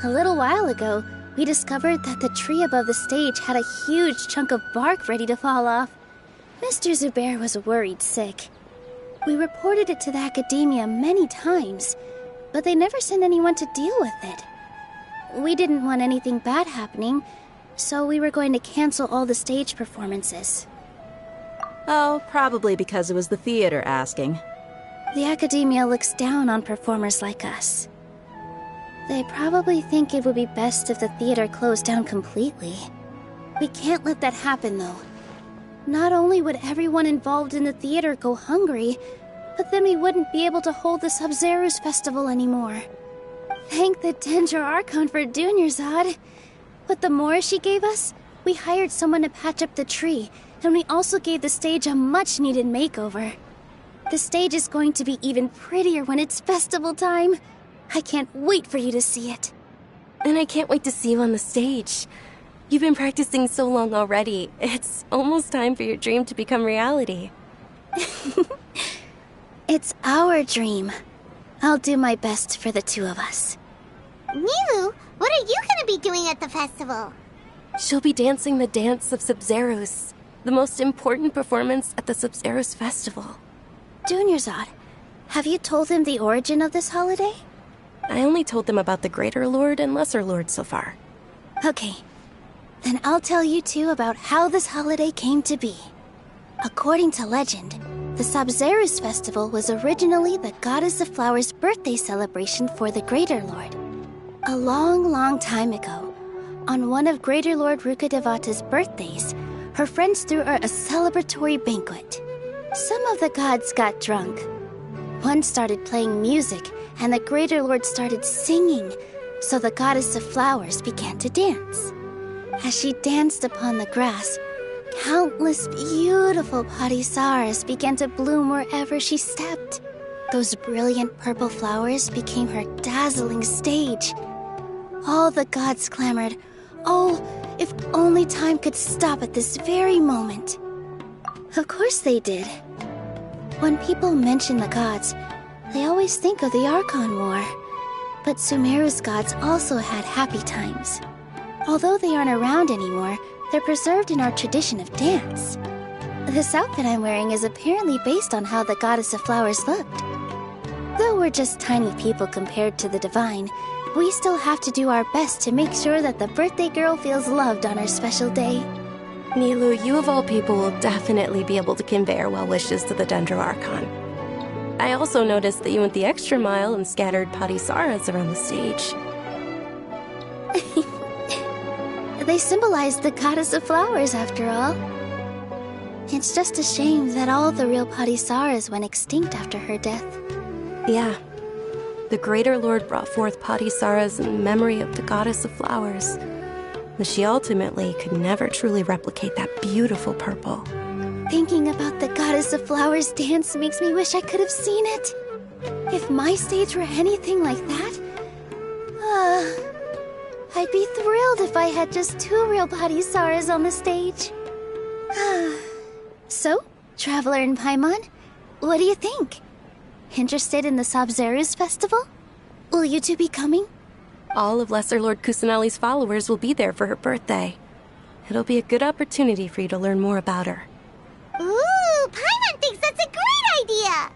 A little while ago, we discovered that the tree above the stage had a huge chunk of bark ready to fall off. Mr. Zubair was worried sick. We reported it to the academia many times, but they never sent anyone to deal with it. We didn't want anything bad happening, so we were going to cancel all the stage performances. Oh, probably because it was the theater asking. The academia looks down on performers like us. They probably think it would be best if the theater closed down completely. We can't let that happen, though. Not only would everyone involved in the theater go hungry, But then we wouldn't be able to hold the Sub-Zero's festival anymore. Thank the Dendro Archon for Dunyarzad. With the Mora she gave us, we hired someone to patch up the tree, and we also gave the stage a much-needed makeover. The stage is going to be even prettier when it's festival time. I can't wait for you to see it. And I can't wait to see you on the stage. You've been practicing so long already. It's almost time for your dream to become reality. It's our dream. I'll do my best for the two of us. Nilu, what are you gonna be doing at the festival? She'll be dancing the dance of Sub-Zeros, the most important performance at the Sub-Zeros festival. Dunyarzad, have you told them the origin of this holiday? I only told them about the Greater Lord and Lesser Lord so far. Okay, then I'll tell you two about how this holiday came to be. According to legend, the Sub-Zeros festival was originally the Goddess of Flowers' birthday celebration for the Greater Lord. A long, long time ago, on one of Greater Lord Rukkhadevata's birthdays, her friends threw her a celebratory banquet. Some of the gods got drunk. One started playing music, and the Greater Lord started singing, so the Goddess of Flowers began to dance. As she danced upon the grass, countless beautiful parisaras began to bloom wherever she stepped. Those brilliant purple flowers became her dazzling stage. All the gods clamored, "Oh, if only time could stop at this very moment." Of course they did. When people mention the gods, they always think of the Archon War. But Sumeru's gods also had happy times. Although they aren't around anymore, they're preserved in our tradition of dance. This outfit I'm wearing is apparently based on how the Goddess of Flowers looked. Though we're just tiny people compared to the Divine, we still have to do our best to make sure that the birthday girl feels loved on her special day. Nilu, you of all people will definitely be able to convey our well wishes to the Dendro Archon. I also noticed that you went the extra mile and scattered parisaras around the stage. They symbolize the Goddess of Flowers, after all. It's just a shame that all the real parisaras went extinct after her death. Yeah. The Greater Lord brought forth parisaras in memory of the Goddess of Flowers. But she ultimately could never truly replicate that beautiful purple. Thinking about the Goddess of Flowers dance makes me wish I could have seen it. If my stage were anything like that, I'd be thrilled if I had just 2 real parisaras on the stage. So, Traveler and Paimon, what do you think? Interested in the Sub-Zero's festival? Will you two be coming? All of Lesser Lord Kusanali's followers will be there for her birthday. It'll be a good opportunity for you to learn more about her. Ooh, Paimon thinks that's a great idea!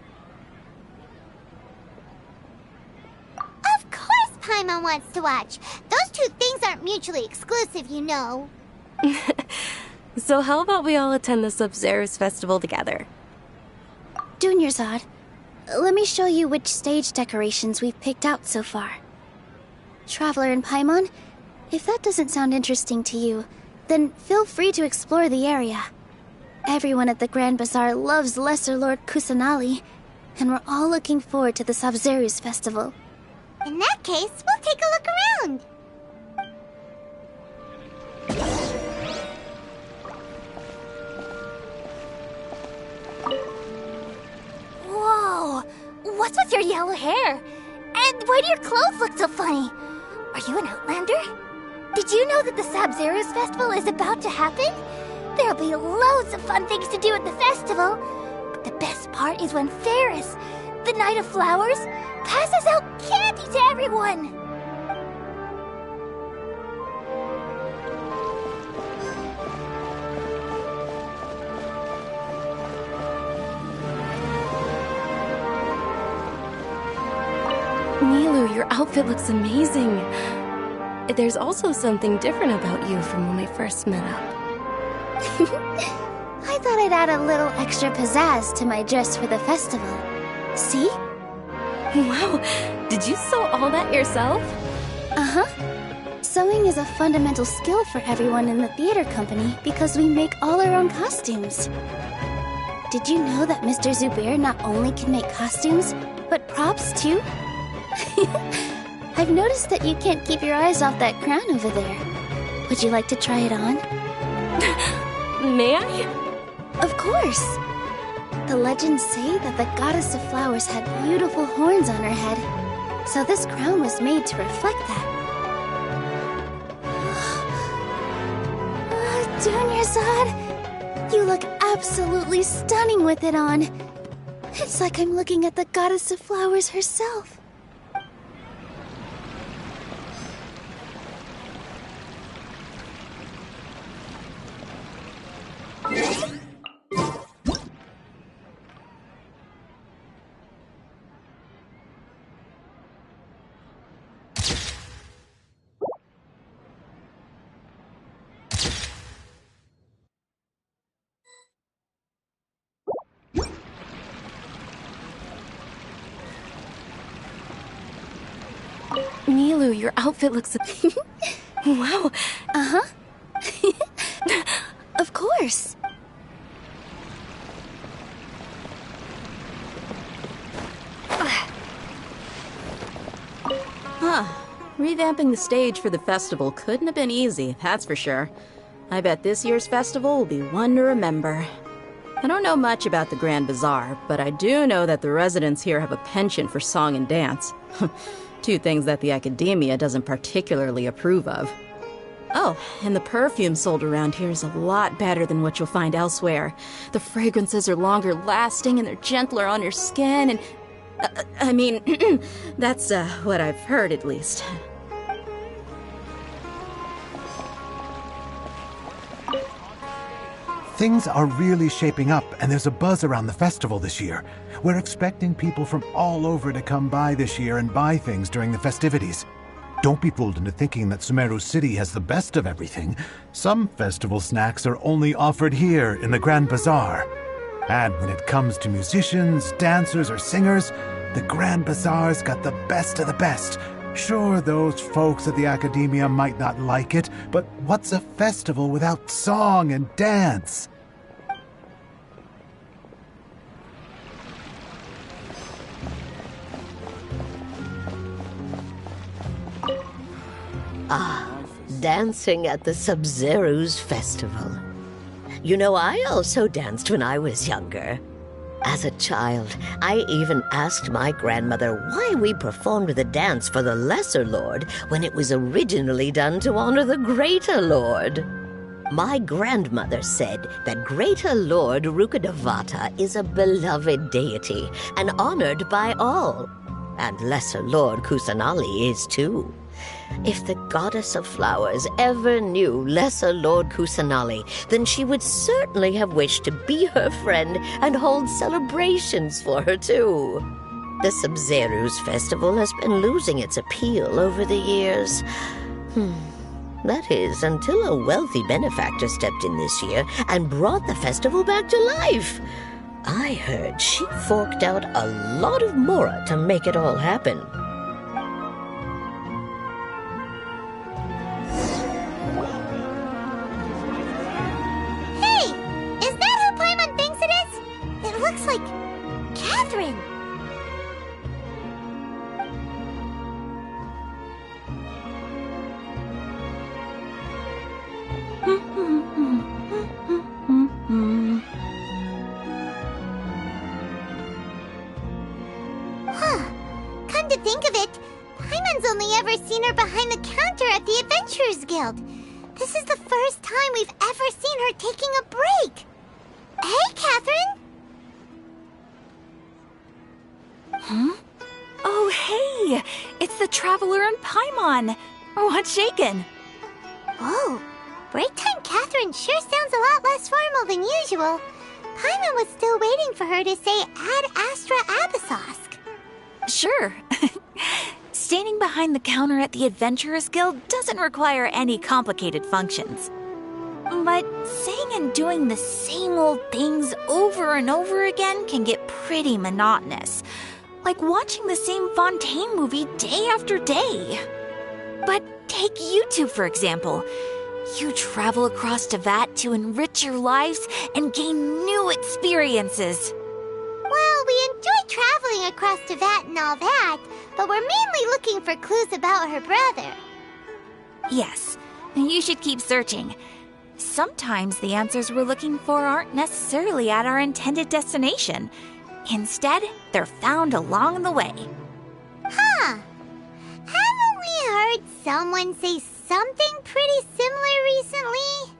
Of course Paimon wants to watch. Those two things aren't mutually exclusive, you know. So how about we all attend the Sub-Zero's festival together? Dunyarzad, let me show you which stage decorations we've picked out so far. Traveler and Paimon, if that doesn't sound interesting to you, then feel free to explore the area. Everyone at the Grand Bazaar loves Lesser Lord Kusanali, and we're all looking forward to the Sub-Zero's festival. In that case, we'll take a look around. Whoa! What's with your yellow hair? And why do your clothes look so funny? Are you an Outlander? Did you know that the Sub-Zero's festival is about to happen? There'll be loads of fun things to do at the festival. But the best part is when Ferris, the Knight of Flowers, passes out candy to everyone. Nilu, your outfit looks amazing. There's also something different about you from when we first met up. I thought I'd add a little extra pizzazz to my dress for the festival. See? Wow, did you sew all that yourself? Uh-huh. Sewing is a fundamental skill for everyone in the theater company because we make all our own costumes. Did you know that Mr. Zubair not only can make costumes, but props too? I've noticed that you can't keep your eyes off that crown over there. Would you like to try it on? May I? Of course! The legends say that the goddess of flowers had beautiful horns on her head, so this crown was made to reflect that. Dunyarzad, you look absolutely stunning with it on. It's like I'm looking at the goddess of flowers herself. Nilu, your outfit looks... Wow. Uh-huh. Of course. Huh. Revamping the stage for the festival couldn't have been easy, that's for sure. I bet this year's festival will be one to remember. I don't know much about the Grand Bazaar, but I do know that the residents here have a penchant for song and dance. Two things that the academia doesn't particularly approve of. Oh, and the perfume sold around here is a lot better than what you'll find elsewhere. The fragrances are longer lasting and they're gentler on your skin and... I mean, that's what I've heard at least. Things are really shaping up, and there's a buzz around the festival this year. We're expecting people from all over to come by this year and buy things during the festivities. Don't be fooled into thinking that Sumeru City has the best of everything. Some festival snacks are only offered here in the Grand Bazaar. And when it comes to musicians, dancers, or singers, the Grand Bazaar's got the best of the best. Sure, those folks at the academia might not like it, but what's a festival without song and dance? Dancing at the Sub-Zero's festival. You know, I also danced when I was younger. As a child, I even asked my grandmother why we performed the dance for the Lesser Lord when it was originally done to honor the Greater Lord. My grandmother said that Greater Lord Rukkhadevata is a beloved deity and honored by all. And Lesser Lord Kusanali is too. If the goddess of flowers ever knew Lesser Lord Kusanali, then she would certainly have wished to be her friend and hold celebrations for her too. The Sub-Zero's festival has been losing its appeal over the years. That is, until a wealthy benefactor stepped in this year and brought the festival back to life. I heard she forked out a lot of mora to make it all happen. Hey! Is that who Paimon thinks it is? It looks like... Catherine! Come to think of it, Paimon's only ever seen her behind the counter at the Adventurers Guild. This is the first time we've ever seen her taking a break. Hey, Catherine! Huh? Oh, hey! It's the Traveler and Paimon! What's shaken? Whoa, break time Catherine sure sounds a lot less formal than usual. Paimon was still waiting for her to say Ad Astra Abyssosque. Sure. Standing behind the counter at the Adventurers Guild doesn't require any complicated functions. But saying and doing the same old things over and over again can get pretty monotonous. Like watching the same Fontaine movie day after day. But take YouTube, for example. You travel across Tevat to enrich your lives and gain new experiences. Well, we enjoy traveling across Tevat and all that, but we're mainly looking for clues about her brother. Yes, you should keep searching. Sometimes the answers we're looking for aren't necessarily at our intended destination. Instead, they're found along the way. Huh. Haven't we heard someone say something pretty similar recently?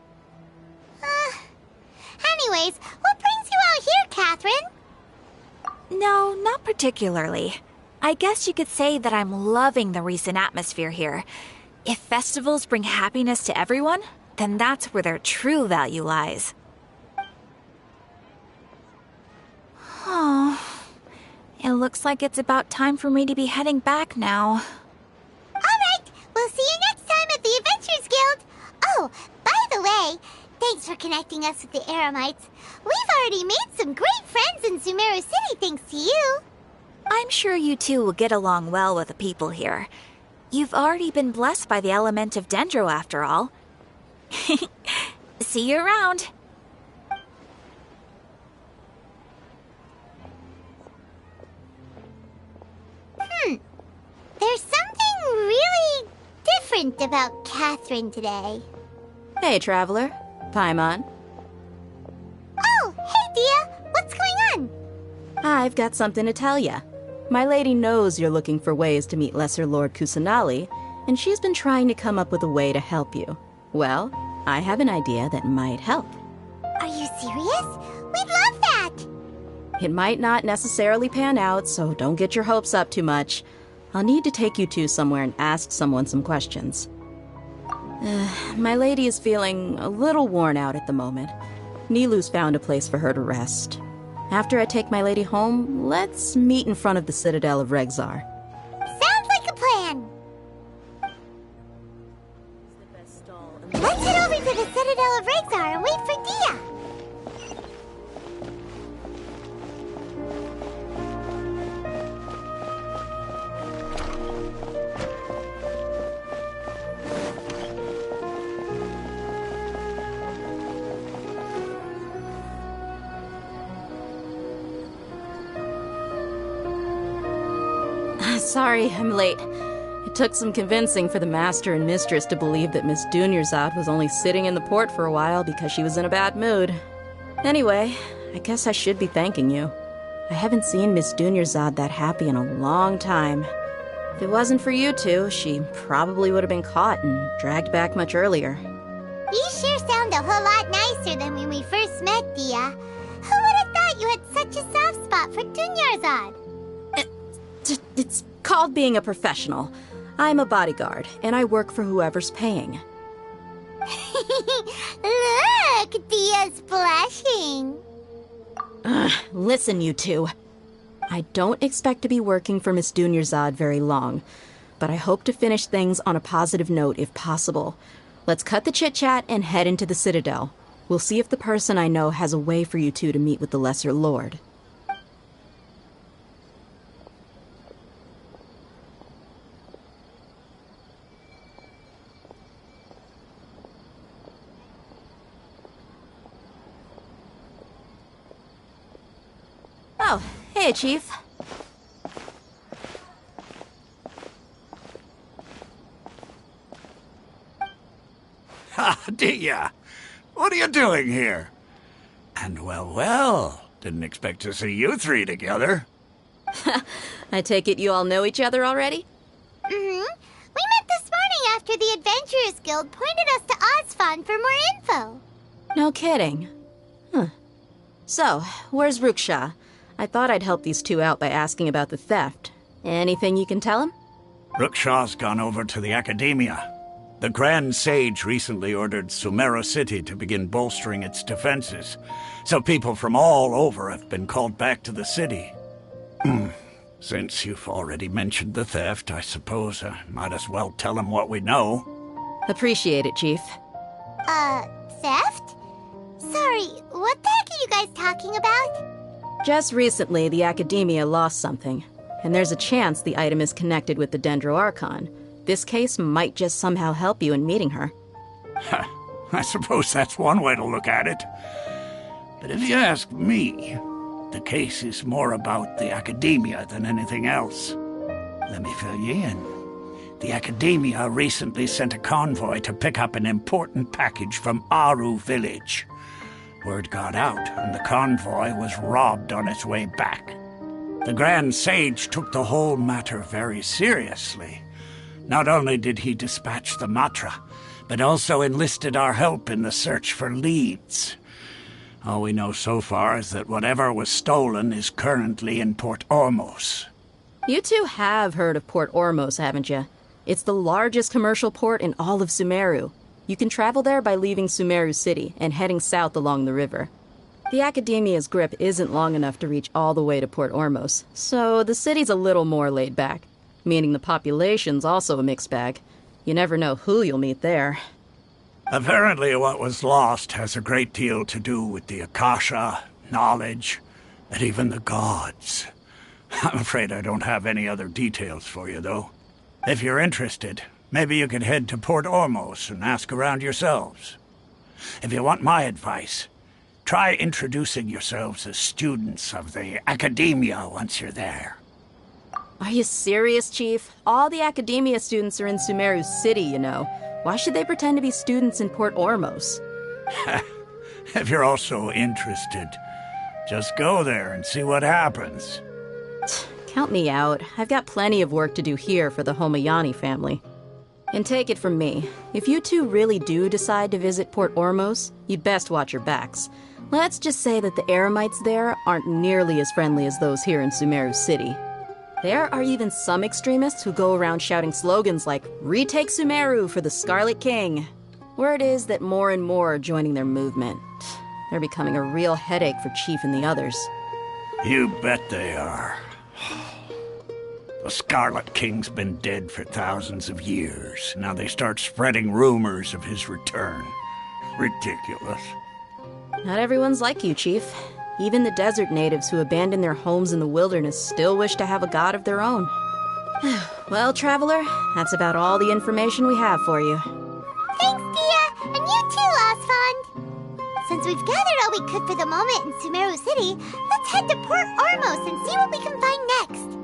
Anyways, what brings you out here, Catherine? No, not particularly. I guess you could say that I'm loving the recent atmosphere here. If festivals bring happiness to everyone, then that's where their true value lies. Oh, it looks like it's about time for me to be heading back now. Alright, we'll see you next time at the Adventurers Guild. Oh, by the way, thanks for connecting us with the Eremites. We've already made some great friends in Sumeru City thanks to you. I'm sure you two will get along well with the people here. You've already been blessed by the element of Dendro after all. See you around. There's something really different about Catherine today. Hey, Traveler. Paimon. Oh, hey, Dia. What's going on? I've got something to tell ya. My lady knows you're looking for ways to meet Lesser Lord Kusanali, and she's been trying to come up with a way to help you. Well, I have an idea that might help. Are you serious? We'd love that! It might not necessarily pan out, so don't get your hopes up too much. I'll need to take you two somewhere and ask someone some questions. My lady is feeling a little worn out at the moment. Nilu's found a place for her to rest. After I take my lady home, let's meet in front of the Citadel of Regzar. Sounds like a plan! Let's head over to the Citadel of Regzar and wait for Dia! Sorry, I'm late. It took some convincing for the Master and Mistress to believe that Miss Dunyarzad was only sitting in the port for a while because she was in a bad mood. Anyway, I guess I should be thanking you. I haven't seen Miss Dunyarzad that happy in a long time. If it wasn't for you two, she probably would have been caught and dragged back much earlier. You sure sound a whole lot nicer than when we first met, Dia. Who would have thought you had such a soft spot for Dunyarzad? It's called being a professional. I'm a bodyguard, and I work for whoever's paying. Look, Dia's blushing. Listen, you two. I don't expect to be working for Miss Dunyarzad very long, but I hope to finish things on a positive note if possible. Let's cut the chit-chat and head into the Citadel. We'll see if the person I know has a way for you two to meet with the Lesser Lord. Oh, hey, Chief. Ha, Dia! What are you doing here? And well, didn't expect to see you three together. I take it you all know each other already? We met this morning after the Adventurers Guild pointed us to Ozfon for more info. No kidding. Huh. So, where's Ruksha? I thought I'd help these two out by asking about the theft. Anything you can tell him? Ruksha's gone over to the Academia. The Grand Sage recently ordered Sumeru City to begin bolstering its defenses, so people from all over have been called back to the city. Since you've already mentioned the theft, I suppose I might as well tell him what we know. Appreciate it, Chief. Theft? Sorry, what the heck are you guys talking about? Just recently, the Academia lost something, and there's a chance the item is connected with the Dendro Archon. This case might just somehow help you in meeting her. I suppose that's one way to look at it. But if you ask me, the case is more about the academia than anything else. Let me fill you in. The academia recently sent a convoy to pick up an important package from Aru village. Word got out, and the convoy was robbed on its way back. The Grand Sage took the whole matter very seriously. Not only did he dispatch the Matra, but also enlisted our help in the search for leads. All we know so far is that whatever was stolen is currently in Port Ormos. You two have heard of Port Ormos, haven't you? It's the largest commercial port in all of Sumeru. You can travel there by leaving Sumeru City and heading south along the river. The Academia's grip isn't long enough to reach all the way to Port Ormos, so the city's a little more laid back, meaning the population's also a mixed bag. You never know who you'll meet there. Apparently what was lost has a great deal to do with the Akasha, knowledge, and even the gods. I'm afraid I don't have any other details for you, though. If you're interested, maybe you could head to Port Ormos and ask around yourselves. If you want my advice, try introducing yourselves as students of the Academia once you're there. Are you serious, Chief? All the Academia students are in Sumeru City, you know. Why should they pretend to be students in Port Ormos? If you're also interested, just go there and see what happens. Count me out. I've got plenty of work to do here for the Homayani family. And take it from me, if you two really do decide to visit Port Ormos, you'd best watch your backs. Let's just say that the Eremites there aren't nearly as friendly as those here in Sumeru City. There are even some extremists who go around shouting slogans like, "Retake Sumeru for the Scarlet King." Word is that more and more are joining their movement. They're becoming a real headache for Chief and the others. You bet they are. The Scarlet King's been dead for thousands of years. Now they start spreading rumors of his return. Ridiculous. Not everyone's like you, Chief. Even the desert natives who abandoned their homes in the wilderness still wish to have a god of their own. Well, Traveler, that's about all the information we have for you. Thanks, Dia! And you too, Osfond! Since we've gathered all we could for the moment in Sumeru City, let's head to Port Ormos and see what we can find next.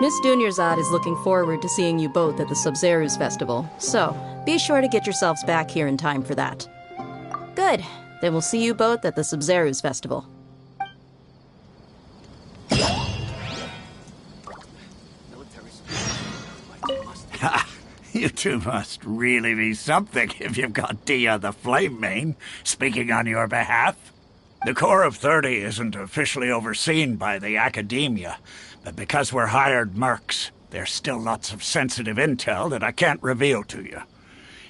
Miss Dunyarzad is looking forward to seeing you both at the Sub-Zeru's festival, so be sure to get yourselves back here in time for that. Good. Then we'll see you both at the Sub-Zeru's festival. Ha! You two must really be something if you've got Dia the Flame Mane speaking on your behalf. The Corps of 30 isn't officially overseen by the Academia, but because we're hired mercs, there's still lots of sensitive intel that I can't reveal to you.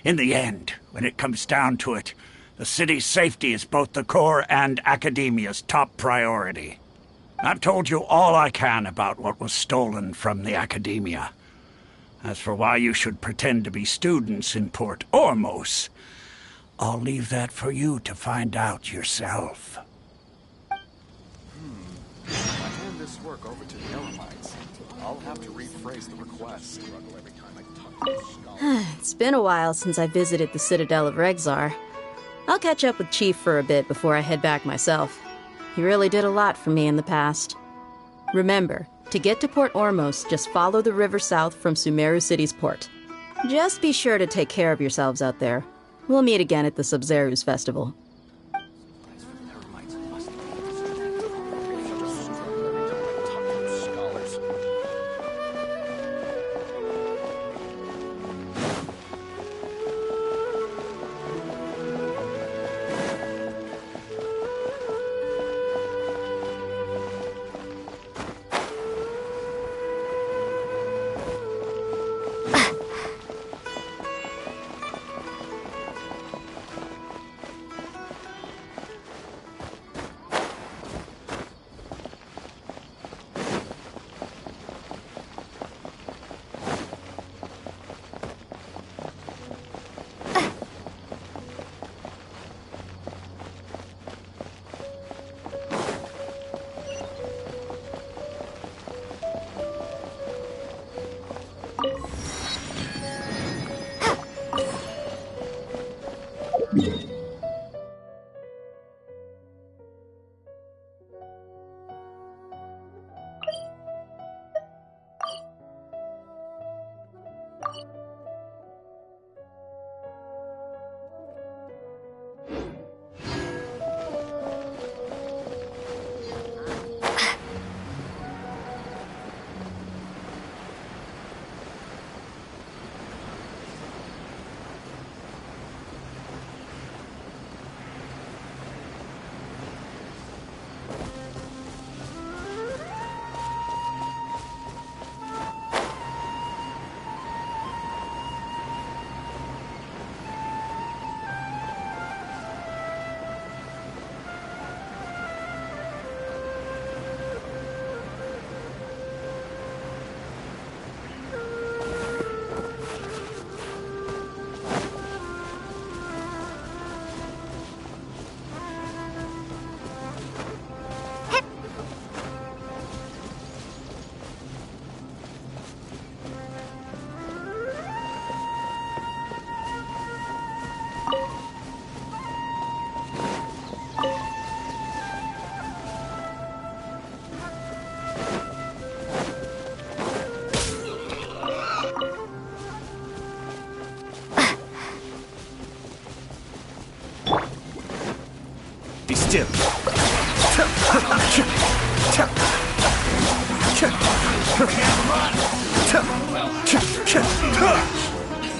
In the end, when it comes down to it, the city's safety is both the Corps and Academia's top priority. I've told you all I can about what was stolen from the Academia. As for why you should pretend to be students in Port Ormos, I'll leave that for you to find out yourself. I hand this work over to the Elamites. I'll have to rephrase the request. Struggle every time I talk to scholars. It's been a while since I visited the Citadel of Regzar. I'll catch up with Chief for a bit before I head back myself. He really did a lot for me in the past. Remember, to get to Port Ormos, just follow the river south from Sumeru City's port. Just be sure to take care of yourselves out there. We'll meet again at the Sub-Zeru's festival. Be still.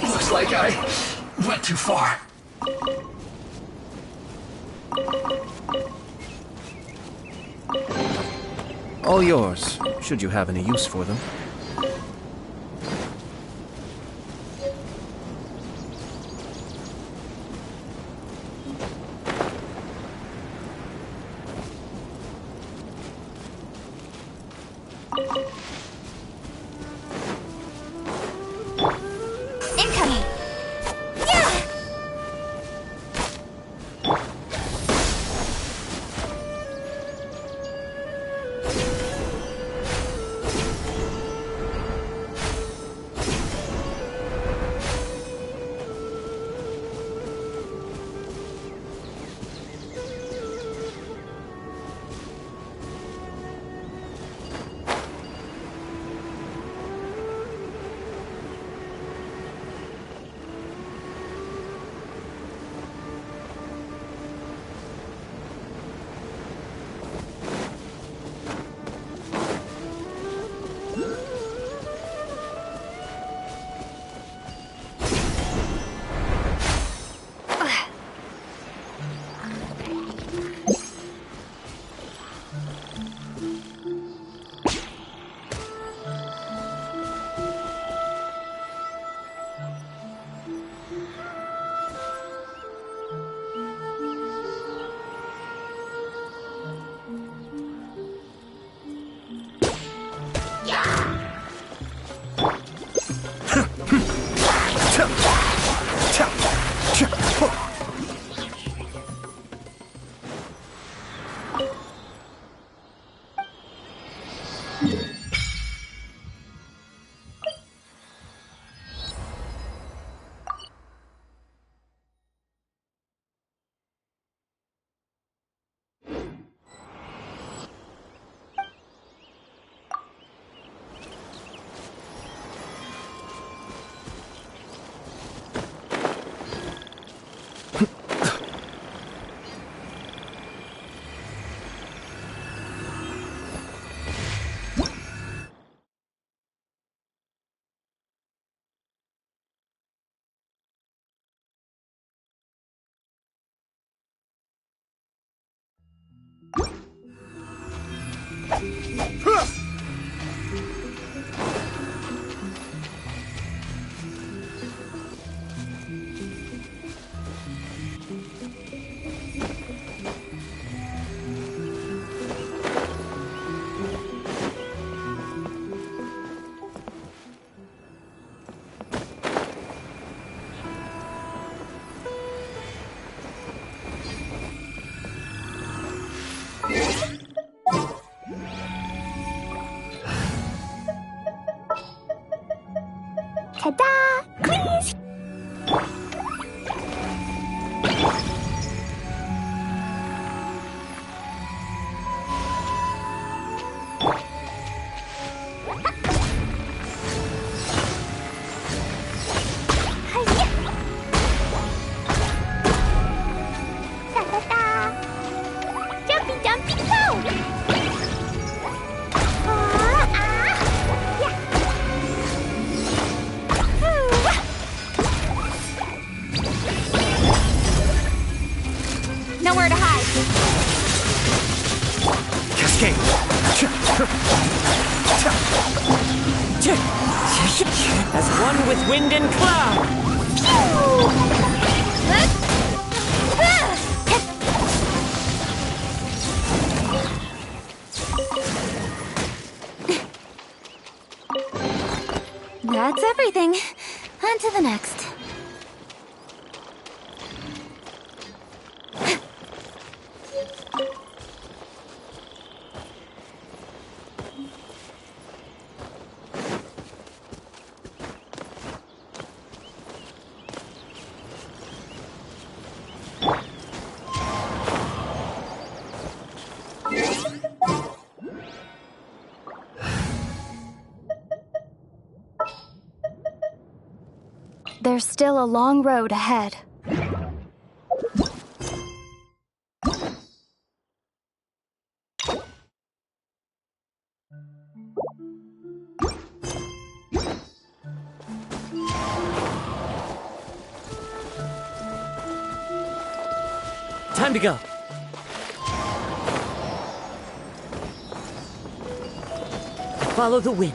Looks like I went too far. All yours, should you have any use for them. Incoming! Yeah! Ta-da! Please! Jumpy, jumpy, go! Nowhere to hide. Cascade! As one with wind and cloud! That's everything. On to the next. There's still a long road ahead. Time to go. Follow the wind.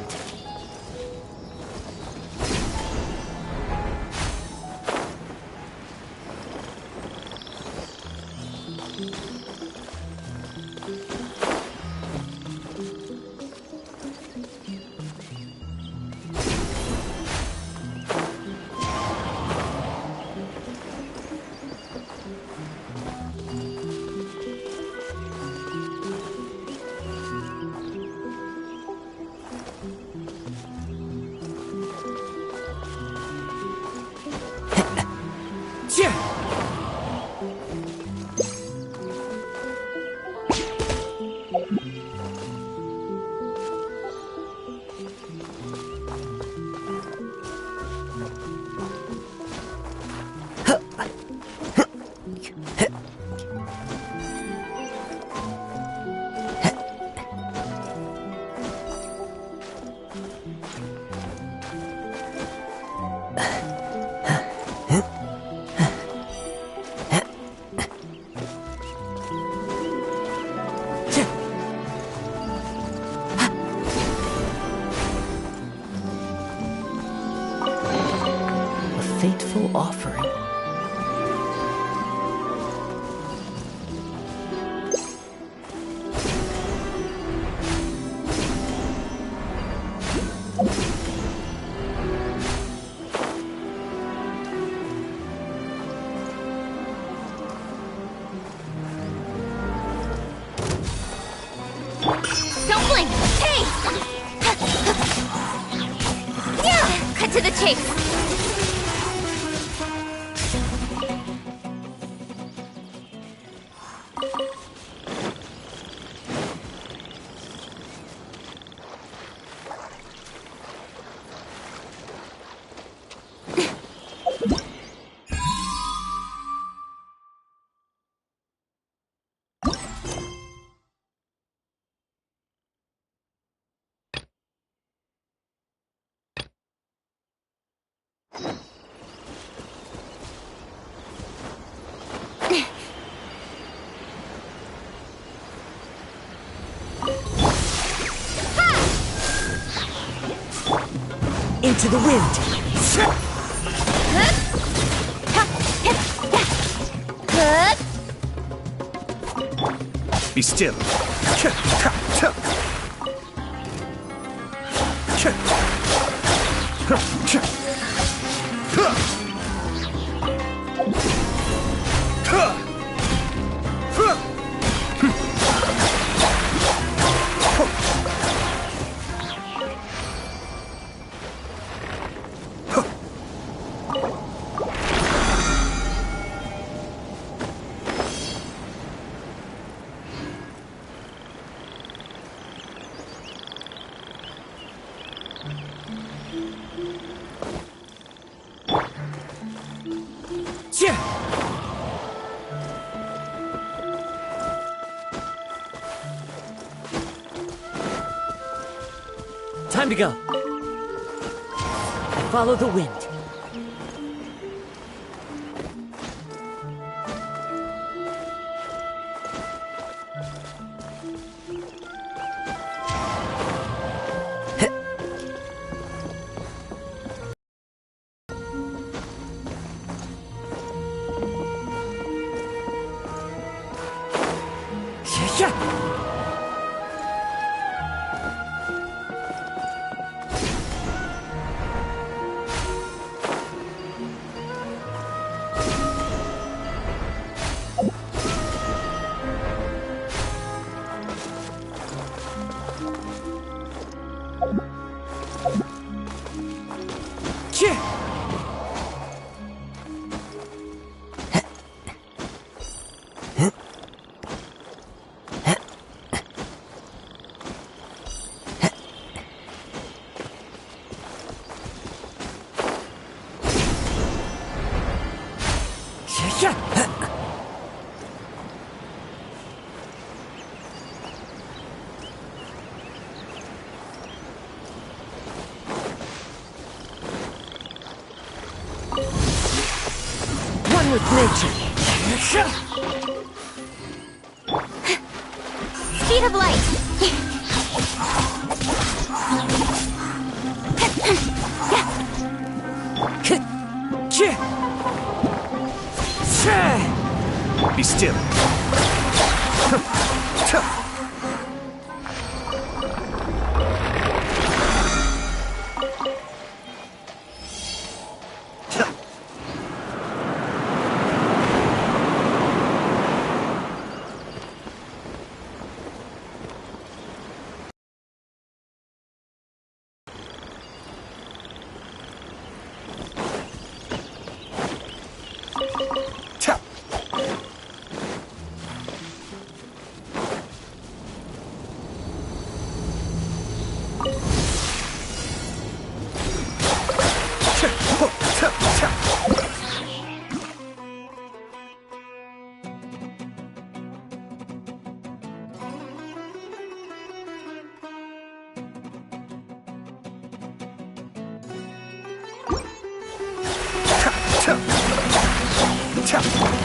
Fateful offering. Don't blink! Hey! Yeah! Cut to the chase! Into the wind. Be still. Time to go. Follow the wind. One with nature. speed of light. Be still. Cha!